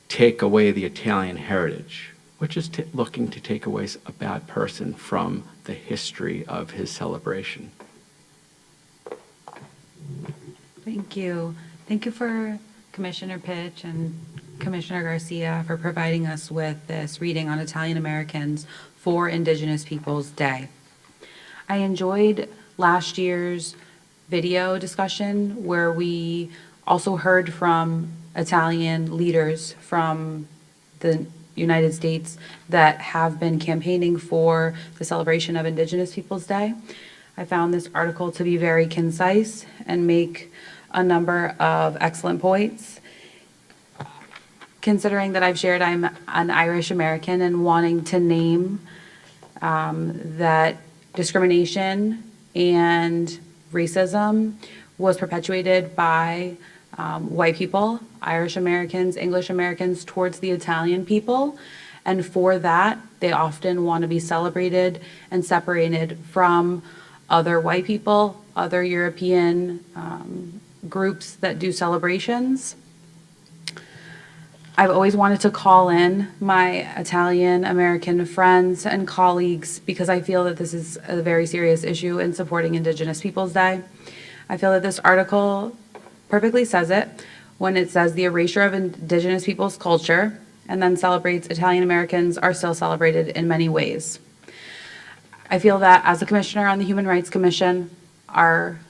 take away the Italian heritage. We're just looking to take away a bad person from the history of his celebration.
Thank you. Thank you for Commissioner Pitch and Commissioner Garcia for providing us with this reading on Italian Americans for Indigenous Peoples Day. I enjoyed last year's video discussion where we also heard from Italian leaders from the United States that have been campaigning for the celebration of Indigenous Peoples Day. I found this article to be very concise and make a number of excellent points. Considering that I've shared I'm an Irish American and wanting to name that discrimination and racism was perpetuated by white people, Irish Americans, English Americans towards the Italian people. And for that, they often want to be celebrated and separated from other white people, other European groups that do celebrations. I've always wanted to call in my Italian American friends and colleagues because I feel that this is a very serious issue in supporting Indigenous Peoples Day. I feel that this article perfectly says it when it says the erasure of Indigenous people's culture and then celebrates Italian Americans are still celebrated in many ways. I feel that as a commissioner on the Human Rights Commission, our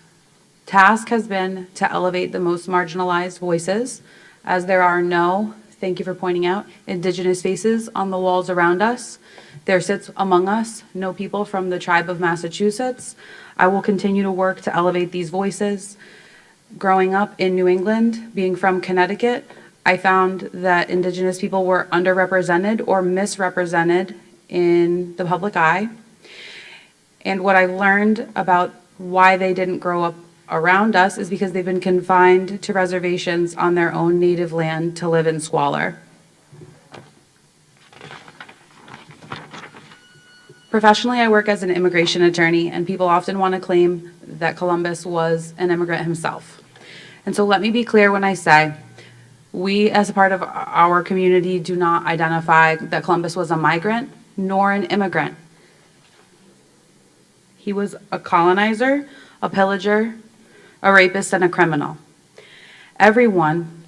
task has been to elevate the most marginalized voices, as there are no, thank you for pointing out, Indigenous faces on the walls around us. There sits among us no people from the tribe of Massachusetts. I will continue to work to elevate these voices. Growing up in New England, being from Connecticut, I found that Indigenous people were underrepresented or misrepresented in the public eye. And what I learned about why they didn't grow up around us is because they've been confined to reservations on their own native land to live in squalor. Professionally, I work as an immigration attorney, and people often want to claim that Columbus was an immigrant himself. And so let me be clear when I say, we as a part of our community do not identify that Columbus was a migrant nor an immigrant. He was a colonizer, a pillager, a rapist, and a criminal. Everyone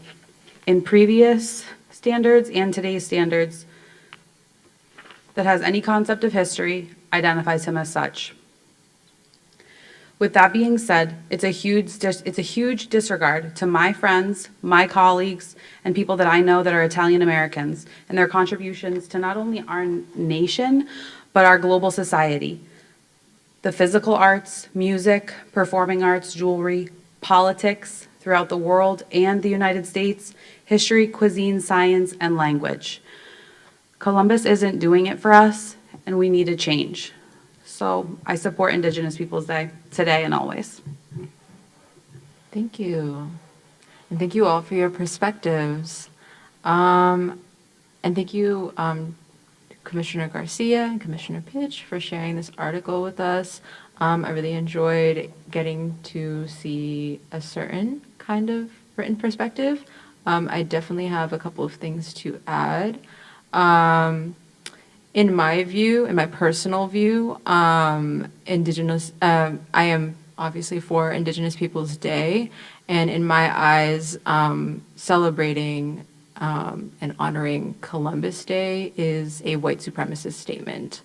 in previous standards and today's standards that has any concept of history identifies him as such. With that being said, it's a huge disregard to my friends, my colleagues, and people that I know that are Italian Americans and their contributions to not only our nation, but our global society. The physical arts, music, performing arts, jewelry, politics throughout the world and the United States, history, cuisine, science, and language. Columbus isn't doing it for us, and we need a change. So I support Indigenous Peoples Day today and always.
Thank you. And thank you all for your perspectives. And thank you, Commissioner Garcia and Commissioner Pitch, for sharing this article with us. I really enjoyed getting to see a certain kind of written perspective. I definitely have a couple of things to add. In my view, in my personal view, I am obviously for Indigenous Peoples Day, and in my eyes, celebrating and honoring Columbus Day is a white supremacist statement.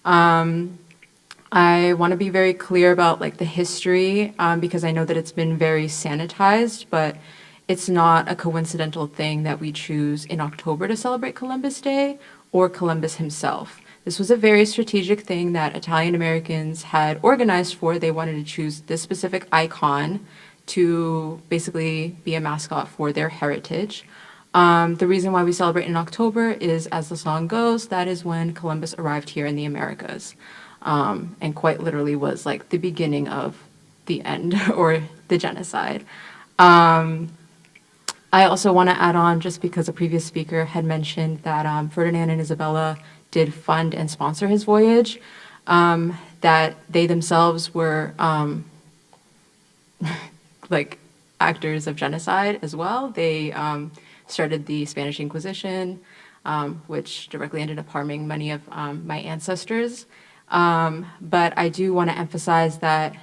I want to be very clear about like the history because I know that it's been very sanitized, but it's not a coincidental thing that we choose in October to celebrate Columbus Day or Columbus himself. This was a very strategic thing that Italian Americans had organized for. They wanted to choose this specific icon to basically be a mascot for their heritage. The reason why we celebrate in October is, as the song goes, that is when Columbus arrived here in the Americas, and quite literally was like the beginning of the end or the genocide. I also want to add on, just because a previous speaker had mentioned that Ferdinand and Isabella did fund and sponsor his voyage, that they themselves were like actors of genocide as well. They started the Spanish Inquisition, which directly ended up harming many of my ancestors. But I do want to emphasize that,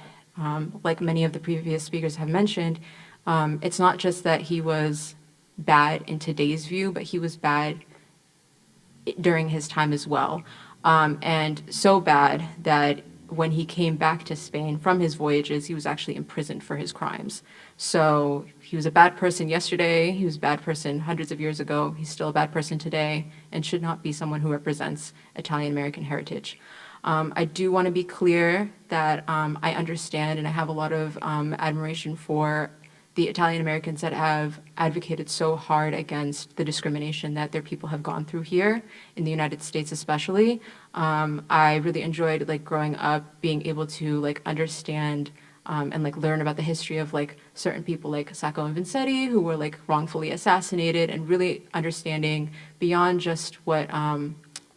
like many of the previous speakers have mentioned, it's not just that he was bad in today's view, but he was bad during his time as well. And so bad that when he came back to Spain from his voyages, he was actually imprisoned for his crimes. So he was a bad person yesterday, he was a bad person hundreds of years ago, he's still a bad person today, and should not be someone who represents Italian American heritage. I do want to be clear that I understand and I have a lot of admiration for the Italian Americans that have advocated so hard against the discrimination that their people have gone through here in the United States especially. I really enjoyed like growing up being able to like understand and like learn about the history of like certain people like Sacco and Vanzetti who were like wrongfully assassinated, and really understanding beyond just what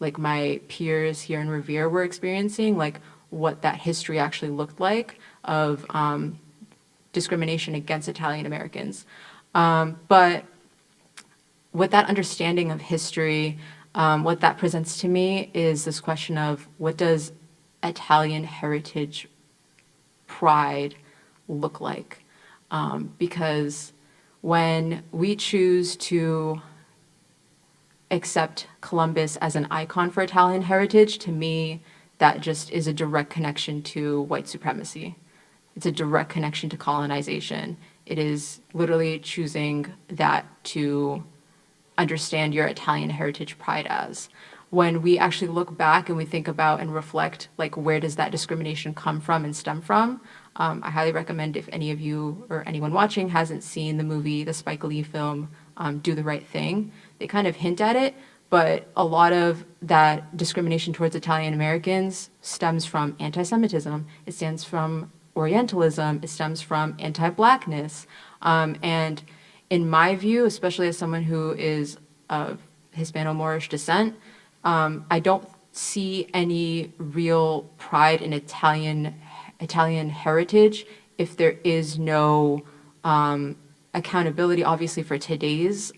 like my peers here in Revere were experiencing, like what that history actually looked like of discrimination against Italian Americans. But with that understanding of history, what that presents to me is this question of what does Italian heritage pride look like? Because when we choose to accept Columbus as an icon for Italian heritage, to me, that just is a direct connection to white supremacy. It's a direct connection to colonization. It is literally choosing that to understand your Italian heritage pride as. When we actually look back and we think about and reflect, like, where does that discrimination come from and stem from? I highly recommend, if any of you or anyone watching hasn't seen the movie, the Spike Lee film, do the right thing. They kind of hint at it, but a lot of that discrimination towards Italian Americans stems from anti-Semitism. It stems from Orientalism. It stems from anti-Blackness. And in my view, especially as someone who is of Hispano-Moorish descent, I don't see any real pride in Italian heritage if there is no accountability, obviously, for today's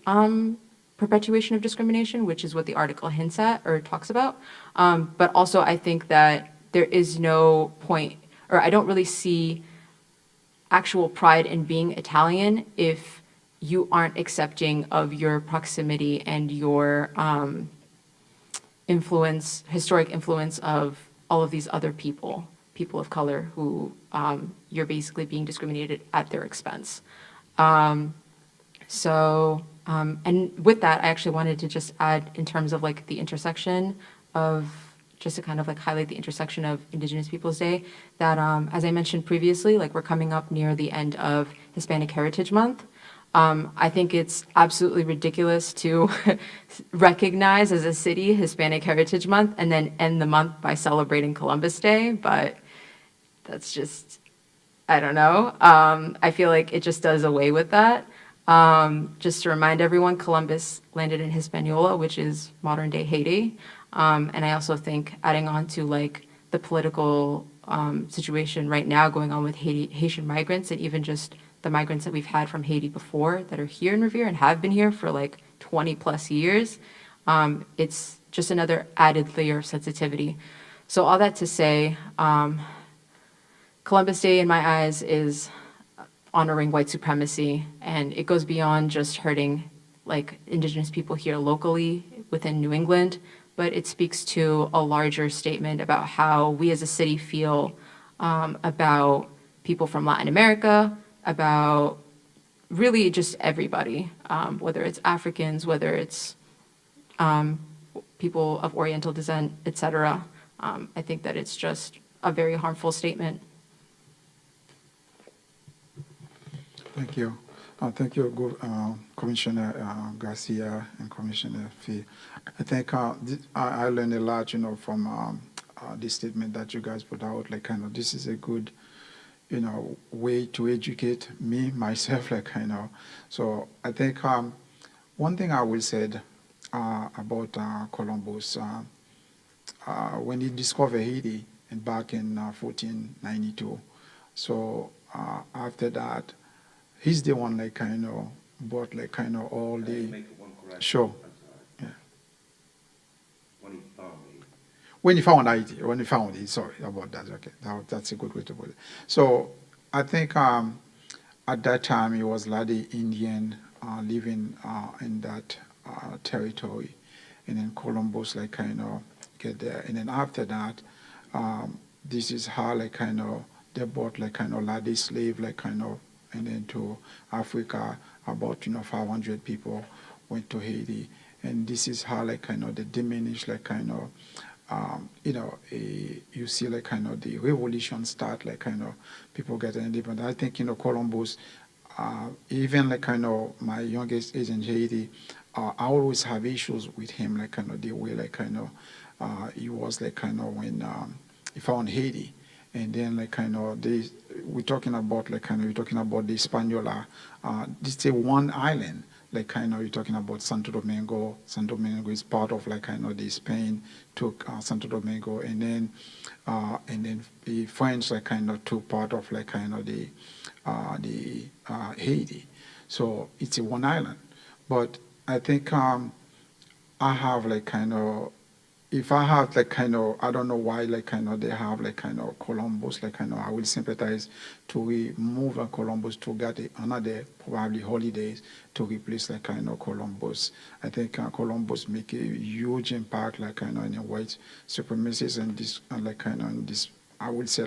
perpetuation of discrimination, which is what the article hints at or talks about. But also, I think that there is no point, or I don't really see actual pride in being Italian if you aren't accepting of your proximity and your influence, historic influence of all of these other people of color who you're basically being discriminated at their expense. And with that, I actually wanted to just add in terms of like the intersection of, just to kind of like highlight the intersection of Indigenous Peoples Day, that as I mentioned previously, like we're coming up near the end of Hispanic Heritage Month. I think it's absolutely ridiculous to recognize as a city Hispanic Heritage Month and then end the month by celebrating Columbus Day, but that's just, I don't know. I feel like it just does away with that. Just to remind everyone, Columbus landed in Hispaniola, which is modern day Haiti. And I also think adding on to like the political situation right now going on with Haitian migrants, and even just the migrants that we've had from Haiti before that are here in Revere and have been here for like 20 plus years, it's just another added layer of sensitivity. So all that to say, Columbus Day in my eyes is honoring white supremacy, and it goes beyond just hurting like Indigenous people here locally within New England, but it speaks to a larger statement about how we as a city feel about people from Latin America, about really just everybody, whether it's Africans, whether it's people of Oriental descent, etc. I think that it's just a very harmful statement.
Thank you. Thank you, Commissioner Garcia and Commissioner Fee. I think I learned a lot, from this statement that you guys put out. Like, kind of, this is a good, way to educate me, myself, like, So I think one thing I will say about Columbus, when he discovered Haiti and back in 1492, so after that, he's the one like bought like all the sure. Yeah. When he found Haiti, sorry about that. Okay, that's a good way to put it. So I think at that time it was like the Indian living in that territory, and then Columbus get there, and then after that, this is how they bought like the slave and then to Africa, about 500 people went to Haiti, and this is how they diminish you see the revolution start, people get independent. I think Columbus, even my youngest age in Haiti, I always have issues with him, the way he was when he found Haiti. And then we're talking about you're talking about the Hispaniola, this is one island, you're talking about Santo Domingo. Santo Domingo is part of the Spain took Santo Domingo, and then the French took part of the Haiti. So it's a one island. But I think I have if I have I don't know why they have Columbus, I will sympathize to remove Columbus to get another probably holidays to replace Columbus. I think Columbus make a huge impact in white supremacists and this this I would say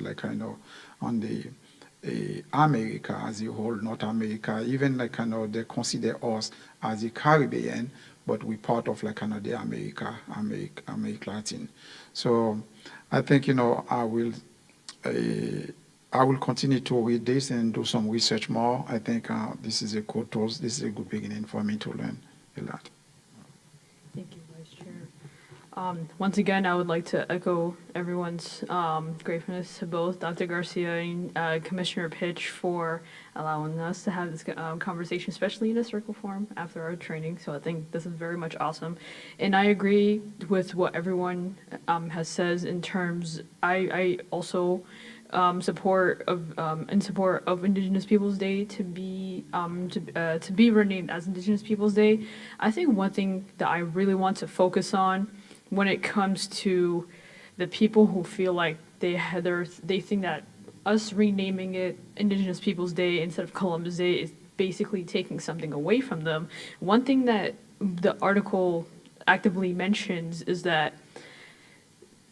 on the America as a whole, not America, even they consider us as a Caribbean, but we're part of the America Latin. So I think I will I will continue to read this and do some research more. I think this is a good tool. This is a good beginning for me to learn a lot.
Thank you, Vice Chair. Once again, I would like to echo everyone's gratefulness to both Dr. Garcia and Commissioner Pitch for allowing us to have this conversation, especially in a circle form after our training. So I think this is very much awesome. And I agree with what everyone has said in terms, I also support of Indigenous Peoples Day to be renamed as Indigenous Peoples Day. I think one thing that I really want to focus on when it comes to the people who feel like they think that us renaming it Indigenous Peoples Day instead of Columbus Day is basically taking something away from them. One thing that the article actively mentions is that,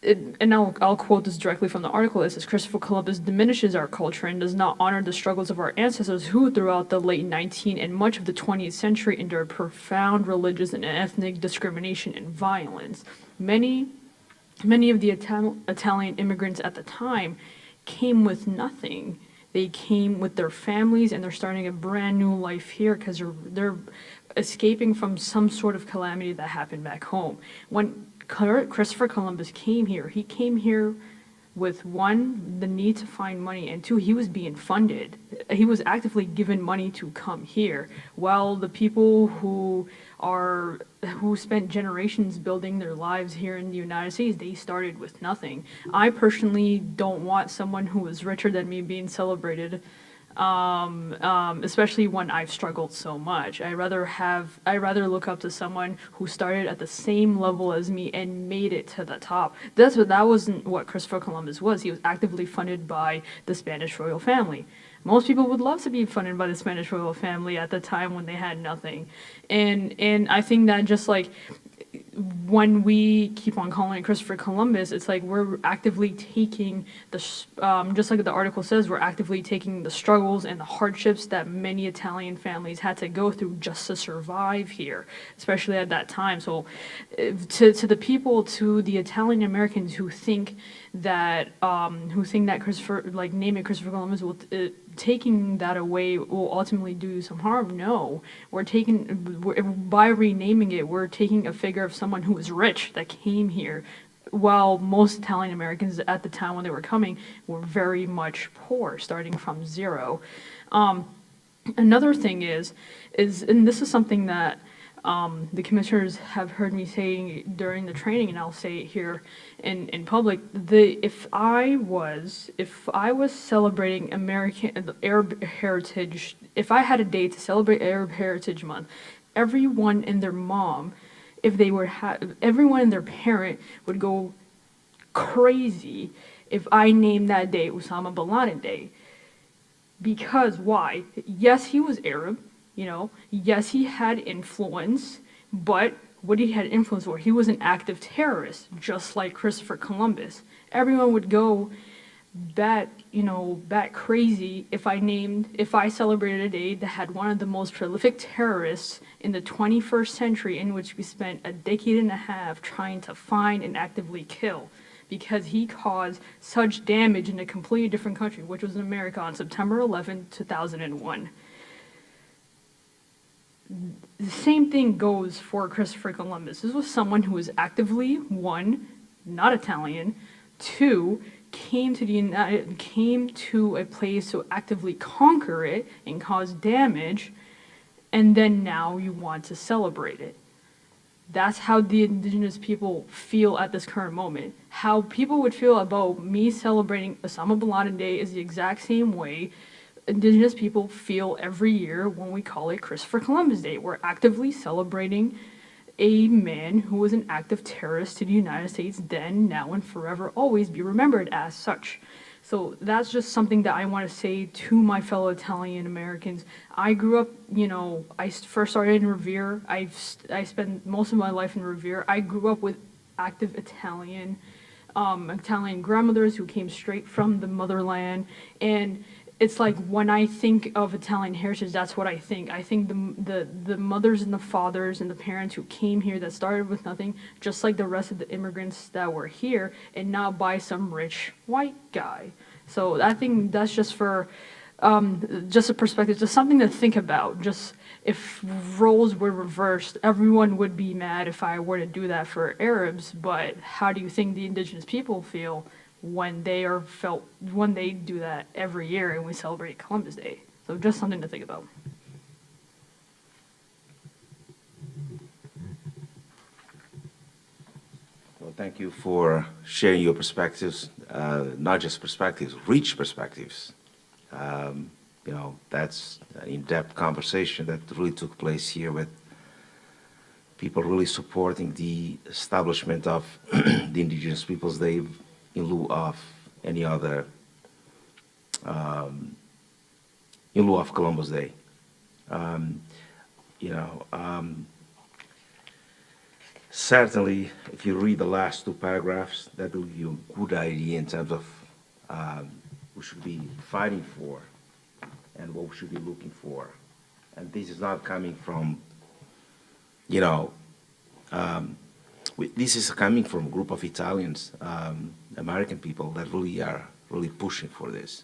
and I'll quote this directly from the article. It says, Christopher Columbus diminishes our culture and does not honor the struggles of our ancestors who, throughout the late 19th and much of the 20th century, endured profound religious and ethnic discrimination and violence. Many of the Italian immigrants at the time came with nothing. They came with their families and they're starting a brand new life here because they're escaping from some sort of calamity that happened back home. When Christopher Columbus came here, he came here with one, the need to find money, and two, he was being funded. He was actively given money to come here, while the people who spent generations building their lives here in the United States, they started with nothing. I personally don't want someone who is richer than me being celebrated, especially when I've struggled so much. I rather look up to someone who started at the same level as me and made it to the top. That wasn't what Christopher Columbus was. He was actively funded by the Spanish royal family. Most people would love to be funded by the Spanish royal family at the time when they had nothing. And I think that just like when we keep on calling it Christopher Columbus, it's like we're actively taking just like the article says, we're actively taking the struggles and the hardships that many Italian families had to go through just to survive here, especially at that time. So to the people, to the Italian Americans who think that Christopher, like naming Christopher Columbus will taking that away will ultimately do you some harm. No, by renaming it, we're taking a figure of someone who was rich that came here, while most Italian Americans at the time when they were coming were very much poor, starting from zero. Another thing is, and this is something that the commissioners have heard me saying during the training, and I'll say it here in public. If I was celebrating American Arab Heritage, if I had a day to celebrate Arab Heritage Month, everyone and their mom, everyone and their parent would go crazy if I named that day Osama bin Laden Day. Because why? Yes, he was Arab. Yes, he had influence, but what he had influence for, he was an active terrorist, just like Christopher Columbus. Everyone would go bat crazy if I celebrated a day that had one of the most prolific terrorists in the 21st century, in which we spent a decade and a half trying to find and actively kill, because he caused such damage in a completely different country, which was in America, on September 11, 2001. The same thing goes for Christopher Columbus. This was someone who was actively, one, not Italian, two, came to a place to actively conquer it and cause damage, and then now you want to celebrate it. That's how the indigenous people feel at this current moment. How people would feel about me celebrating Osama bin Laden Day is the exact same way indigenous people feel every year when we call it Christopher Columbus Day. We're actively celebrating a man who was an active terrorist to the United States, then, now, and forever, always be remembered as such. So that's just something that I want to say to my fellow Italian Americans. I grew up, I first started in Revere. I spent most of my life in Revere. I grew up with active Italian grandmothers who came straight from the motherland. And it's like when I think of Italian heritage, that's what I think. I think the mothers and the fathers and the parents who came here that started with nothing, just like the rest of the immigrants that were here, and not by some rich white guy. So I think that's just for just a perspective, just something to think about. Just if roles were reversed, everyone would be mad if I were to do that for Arabs, but how do you think the indigenous people feel when when they do that every year and we celebrate Columbus Day? So just something to think about.
Well, thank you for sharing your perspectives, not just perspectives, rich perspectives. That's an in-depth conversation that really took place here with people really supporting the establishment of the Indigenous Peoples Day in lieu of any other, in lieu of Columbus Day. Um, you know, um, Certainly, if you read the last two paragraphs, that will give you a good idea in terms of we should be fighting for and what we should be looking for. And this is not coming from, this is coming from a group of Italians, American people that really are really pushing for this.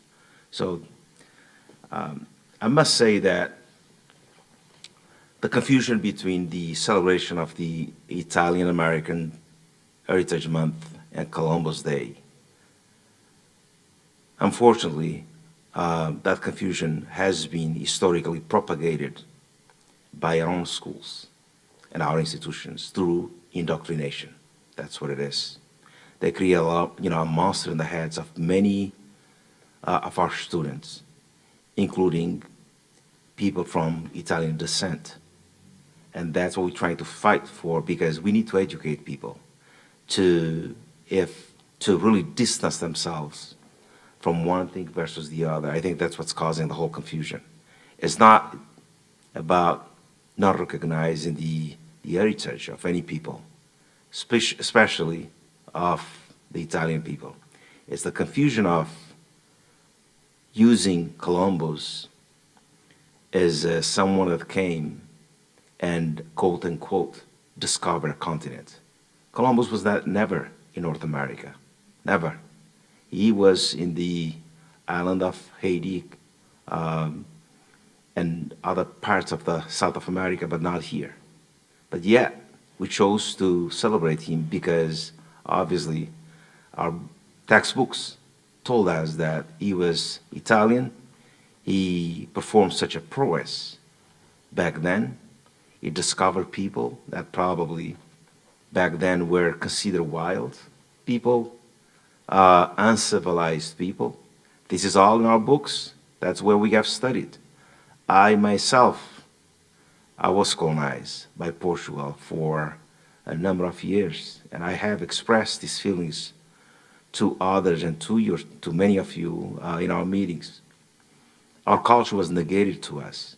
So I must say that the confusion between the celebration of the Italian American Heritage Month and Columbus Day, unfortunately, that confusion has been historically propagated by our own schools and our institutions through indoctrination. That's what it is. They create a monster in the heads of many of our students, including people from Italian descent. And that's what we're trying to fight for, because we need to educate people to really distance themselves from one thing versus the other. I think that's what's causing the whole confusion. It's not about not recognizing the heritage of any people, especially of the Italian people. It's the confusion of using Columbus as someone that came and quote unquote discovered a continent. Columbus was never in North America, never. He was in the island of Haiti and other parts of the South of America, but not here. But yet, we chose to celebrate him because obviously our textbooks told us that he was Italian. He performed such a prowess back then. He discovered people that probably back then were considered wild people, uncivilized people. This is all in our books. That's where we have studied. I myself, I was colonized by Portugal for a number of years, and I have expressed these feelings to others and to many of you in our meetings. Our culture was negated to us.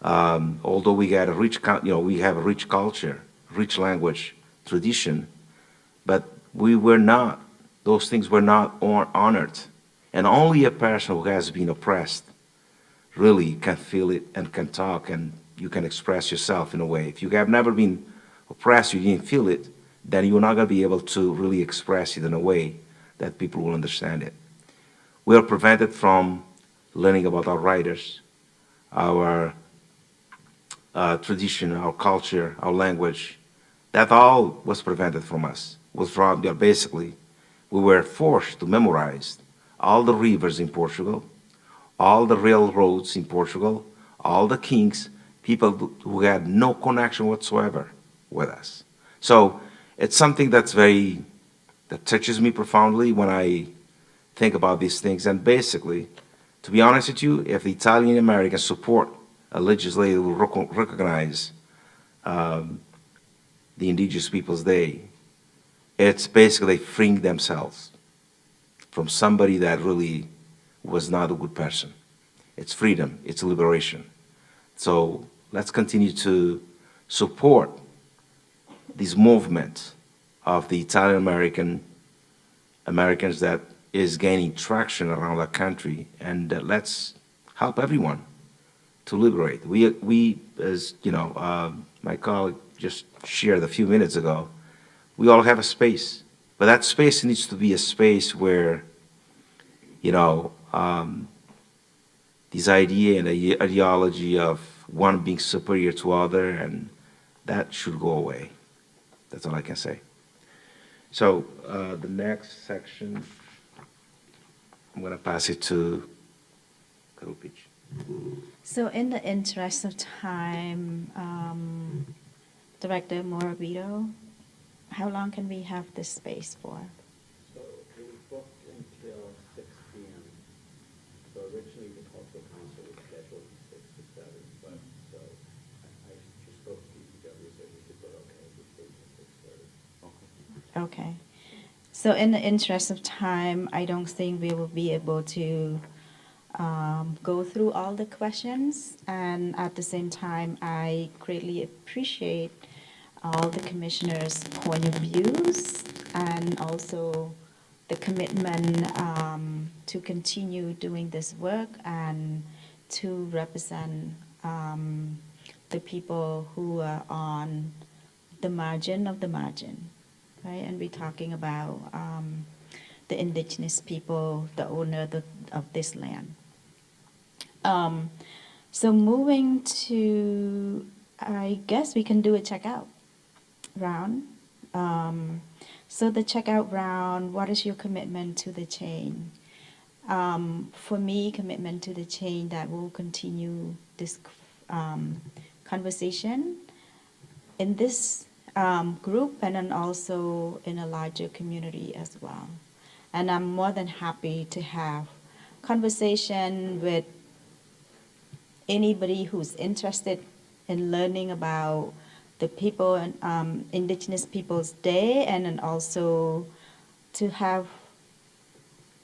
Although we had we have a rich culture, rich language, tradition, but we were not, those things were not honored. And only a person who has been oppressed really can feel it and can talk, and you can express yourself in a way. If you have never been oppressed, you didn't feel it, then you're not going to be able to really express it in a way that people will understand it. We are prevented from learning about our writers, our tradition, our culture, our language. That all was prevented from us. Basically, we were forced to memorize all the rivers in Portugal, all the railroads in Portugal, all the kings, people who had no connection whatsoever with us. So it's something that touches me profoundly when I think about these things. And basically, to be honest with you, if the Italian Americans support a legislature who will recognize the Indigenous Peoples Day, it's basically freeing themselves from somebody that really was not a good person. It's freedom, it's liberation. So let's continue to support this movement of the Italian Americans that is gaining traction around the country, and let's help everyone to liberate. We as my colleague just shared a few minutes ago, we all have a space, but that space needs to be a space where you know, this idea and ideology of one being superior to other, and that should go away. That's all I can say. So the next section, I'm going to pass it to Karupich.
So in the interest of time, Director Morabito, how long can we have this space for?
So it was booked until 6 p.m. So originally the cultural council was scheduled from 6 to 7, but so I just spoke to DPW, so we should go, okay, we stay till 6:30.
Okay. So in the interest of time, I don't think we will be able to go through all the questions. And at the same time, I greatly appreciate all the commissioners' point of views and also the commitment to continue doing this work and to represent the people who are on the margin of the margin, right? And we're talking about the indigenous people, the owner of this land. So moving to, I guess we can do a checkout round. So the checkout round, what is your commitment to the chain? For me, commitment to the chain that will continue this conversation in this group and then also in a larger community as well. And I'm more than happy to have conversation with anybody who's interested in learning about the people and Indigenous Peoples Day, and then also to have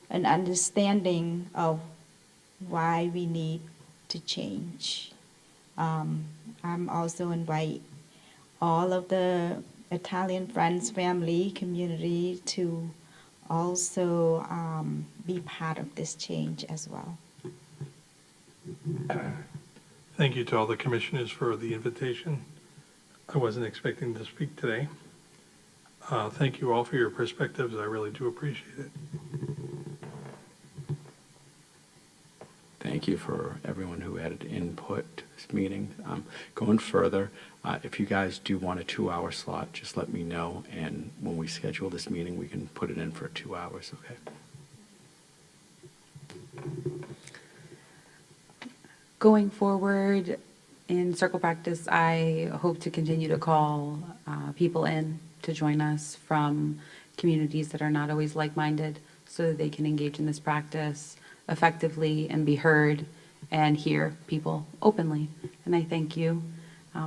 an understanding of why we need to change. I'm also invite all of the Italian friends, family, community to also be part of this change as well.
Thank you to all the commissioners for the invitation. I wasn't expecting to speak today. Thank you all for your perspectives. I really do appreciate it.
Thank you for everyone who added input to this meeting. Going further, if you guys do want a 2-hour slot, just let me know, and when we schedule this meeting, we can put it in for 2 hours, okay?
Going forward in circle practice, I hope to continue to call people in to join us from communities that are not always like-minded so that they can engage in this practice effectively and be heard and hear people openly. And I thank you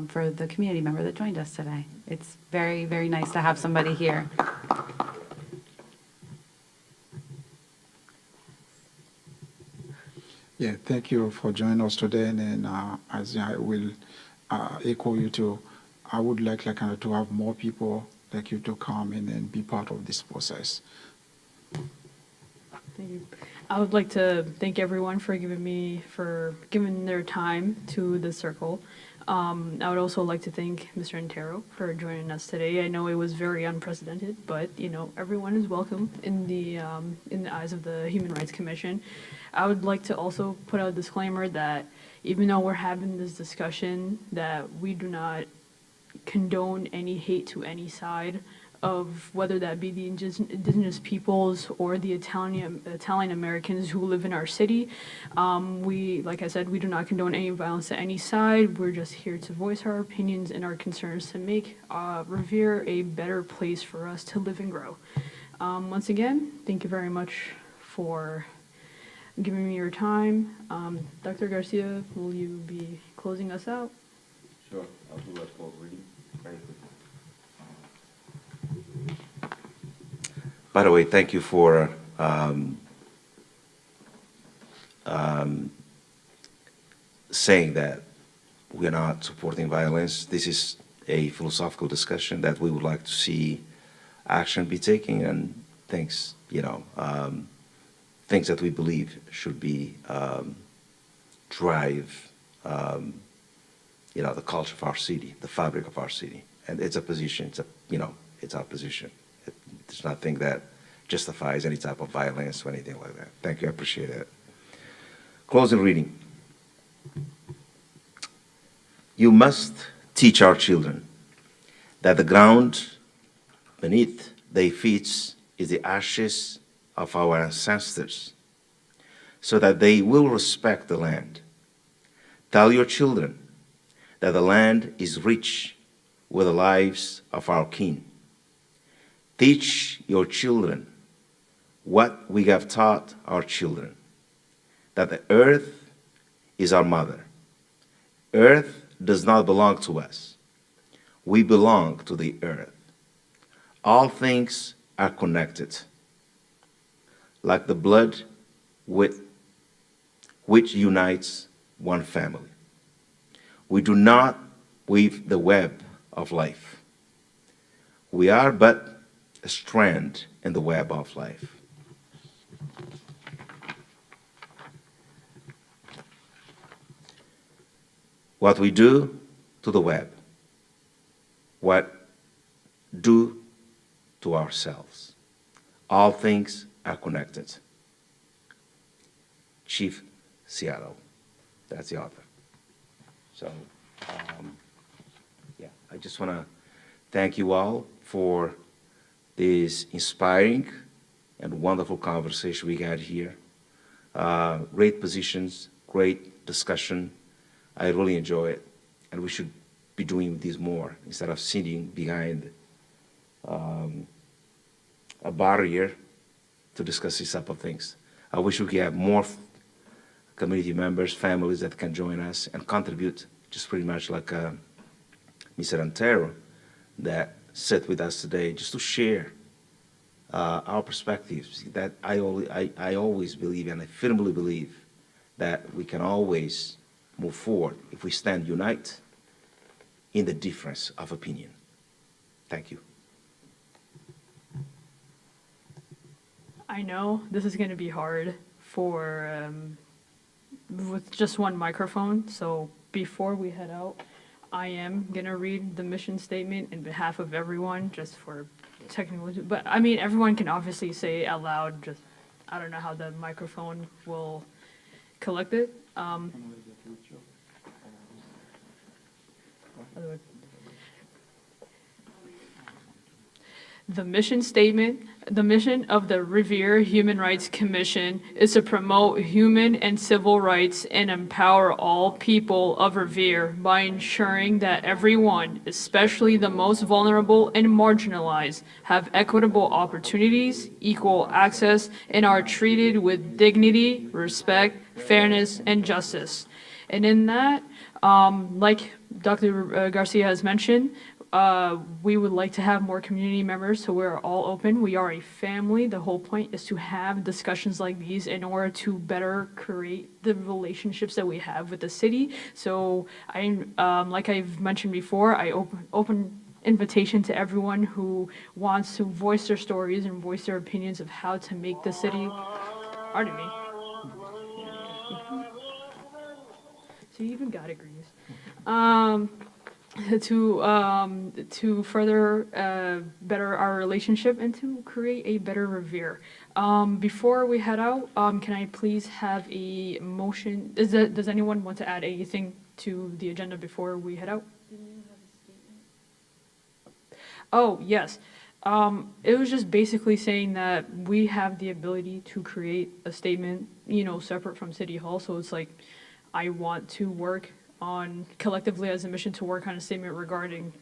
for the community member that joined us today. It's very, very nice to have somebody here.
Yeah, thank you for joining us today. And then, as I will echo you too, I would like kind of to have more people like you to come in and be part of this process.
Thank you. I would like to thank everyone for giving their time to the circle. I would also like to thank Mr. Antero for joining us today. I know it was very unprecedented, but everyone is welcome in the eyes of the Human Rights Commission. I would like to also put out a disclaimer that even though we're having this discussion, that we do not condone any hate to any side of whether that be the indigenous peoples or the Italian Americans who live in our city. Like I said, we do not condone any violence to any side. We're just here to voice our opinions and our concerns to make Revere a better place for us to live and grow. Once again, thank you very much for giving me your time. Dr. Garcia, will you be closing us out?
Sure, I'll do a full reading very quickly. By the way, thank you for saying that we're not supporting violence. This is a philosophical discussion that we would like to see action be taken, and things, things that we believe should be drive, the culture of our city, the fabric of our city. And it's a position, it's our position. It's nothing that justifies any type of violence or anything like that. Thank you, I appreciate it. Closing reading. You must teach our children that the ground beneath their feet is the ashes of our ancestors, so that they will respect the land. Tell your children that the land is rich with the lives of our kin. Teach your children what we have taught our children, that the earth is our mother. Earth does not belong to us. We belong to the earth. All things are connected, like the blood which unites one family. We do not weave the web of life. We are but a strand in the web of life. What we do to the web, what do to ourselves. All things are connected. Chief Seattle, that's the author. So, yeah, I just want to thank you all for this inspiring and wonderful conversation we had here. Great positions, great discussion. I really enjoy it, and we should be doing this more instead of sitting behind a barrier to discuss these type of things. I wish we could have more community members, families that can join us and contribute, just pretty much like Mr. Antero that sit with us today, just to share our perspectives. That I always believe, and I firmly believe, that we can always move forward if we stand united in the difference of opinion. Thank you.
I know this is going to be hard for with just one microphone. So before we head out, I am going to read the mission statement in behalf of everyone, just for technical. But I mean, everyone can obviously say it out loud. Just I don't know how the microphone will collect it. The mission statement, the mission of the Revere Human Rights Commission is to promote human and civil rights and empower all people of Revere by ensuring that everyone, especially the most vulnerable and marginalized, have equitable opportunities, equal access, and are treated with dignity, respect, fairness, and justice. And in that, like Dr. Garcia has mentioned, we would like to have more community members, so we're all open. We are a family. The whole point is to have discussions like these in order to better create the relationships that we have with the city. So like I've mentioned before, I open invitation to everyone who wants to voice their stories and voice their opinions of how to make the city. Pardon me. So you even got it, Grease. To further better our relationship and to create a better Revere. Before we head out, can I please have a motion? Does anyone want to add anything to the agenda before we head out? Oh, yes. It was just basically saying that we have the ability to create a statement, separate from City Hall. So it's like, I want to work on collectively as a mission to work on a statement regarding,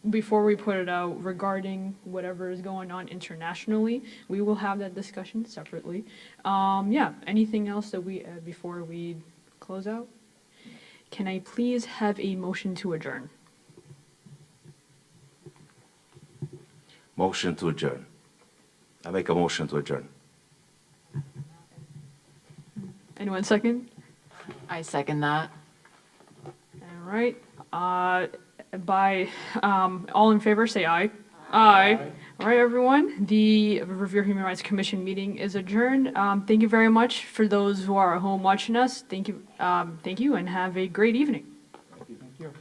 before we put it out, regarding whatever is going on internationally. We will have that discussion separately. Yeah, anything else that before we close out? Can I please have a motion to adjourn?
Motion to adjourn. I make a motion to adjourn.
Anyone second?
I second that.
All right. All in favor, say aye. Aye. All right, everyone. The Revere Human Rights Commission meeting is adjourned. Thank you very much for those who are at home watching us. Thank you, and have a great evening.
Thank you.